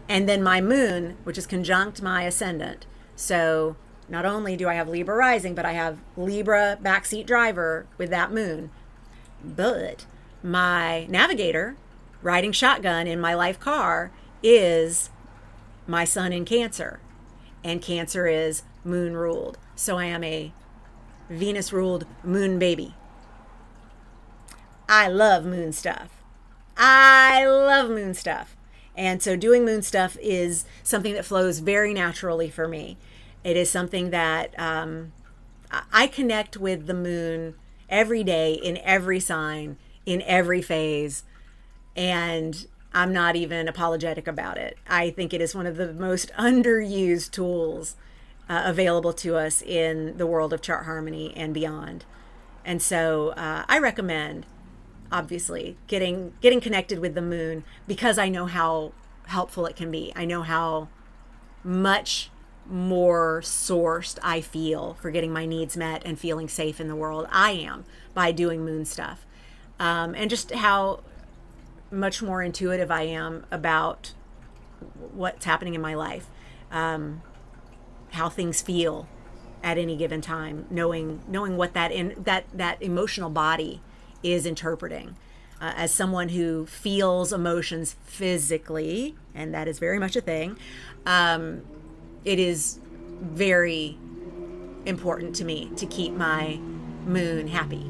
And then my moon, which is conjunct my ascendant. So not only do I have Libra rising, but I have Libra backseat driver with that moon. But my navigator riding shotgun in my life car is my sun in Cancer. And Cancer is moon ruled. So I am a Venus ruled moon baby. I love moon stuff. I love moon stuff. And so doing moon stuff is something that flows very naturally for me. It is something that I connect with the moon every day, in every sign, in every phase. And I'm not even apologetic about it. I think it is one of the most underused tools available to us in the world of chart harmony and beyond. And so I recommend, obviously, getting connected with the moon, because I know how helpful it can be. I know how much more sourced I feel for getting my needs met and feeling safe in the world I am by doing moon stuff. And just how much more intuitive I am about what's happening in my life, how things feel at any given time, knowing what that emotional body is interpreting. As someone who feels emotions physically, and that is very much a thing, it is very important to me to keep my moon happy.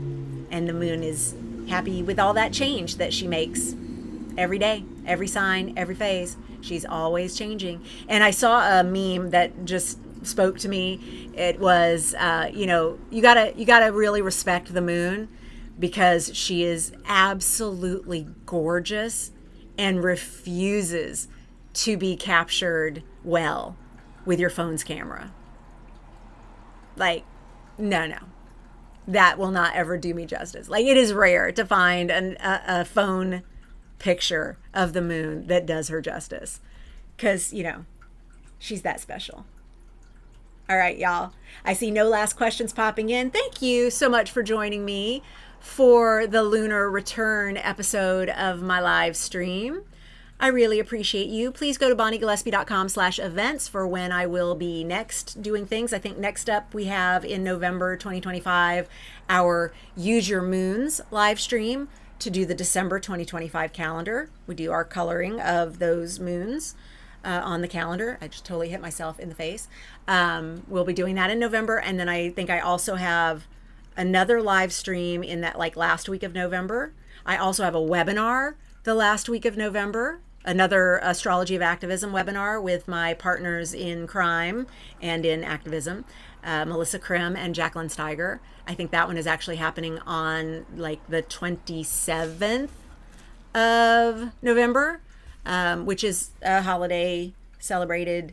And the moon is happy with all that change that she makes every day, every sign, every phase. She's always changing. And I saw a meme that just spoke to me. It was, you gotta really respect the moon, because she is absolutely gorgeous and refuses to be captured well with your phone's camera. Like, no. That will not ever do me justice. Like, it is rare to find a phone picture of the moon that does her justice, because, she's that special. All right, y'all. I see no last questions popping in. Thank you so much for joining me for the Lunar Return episode of my live stream. I really appreciate you. Please go to bonniegillespie.com/events for when I will be next doing things. I think next up we have in November 2025 our Use Your Moons live stream to do the December 2025 calendar. We do our coloring of those moons on the calendar. I just totally hit myself in the face. We'll be doing that in November. And then I think I also have another live stream in that last week of November. I also have a webinar the last week of November, another Astrology of Activism webinar with my partners in crime and in activism, Melissa Krim and Jacqueline Steiger. I think that one is actually happening on the 27th of November, which is a holiday celebrated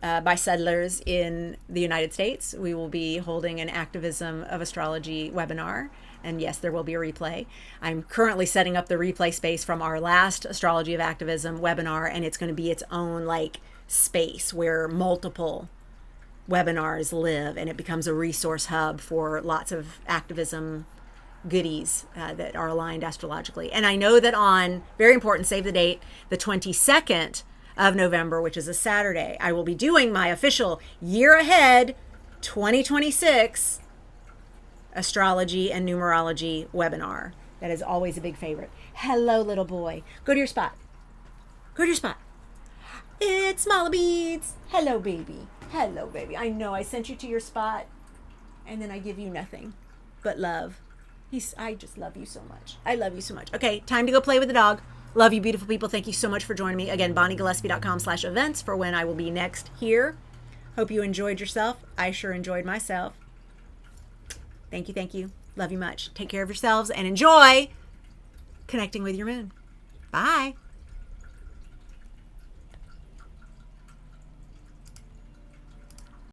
by settlers in the United States. We will be holding an Activism of Astrology webinar. And yes, there will be a replay. I'm currently setting up the replay space from our last Astrology of Activism webinar, and it's going to be its own space where multiple webinars live, and it becomes a resource hub for lots of activism goodies that are aligned astrologically. And I know that on, very important, save the date, the 22nd of November, which is a Saturday, I will be doing my official year ahead 2026 astrology and numerology webinar. That is always a big favorite. Hello, little boy. Go to your spot. Go to your spot. It's Mala Beads. Hello, baby. Hello, baby. I know I sent you to your spot, and then I give you nothing but love. I just love you so much. I love you so much. Okay, time to go play with the dog. Love you, beautiful people. Thank you so much for joining me. Again, bonniegillespie.com/events for when I will be next here. Hope you enjoyed yourself. I sure enjoyed myself. Thank you, thank you. Love you much. Take care of yourselves and enjoy connecting with your moon. Bye.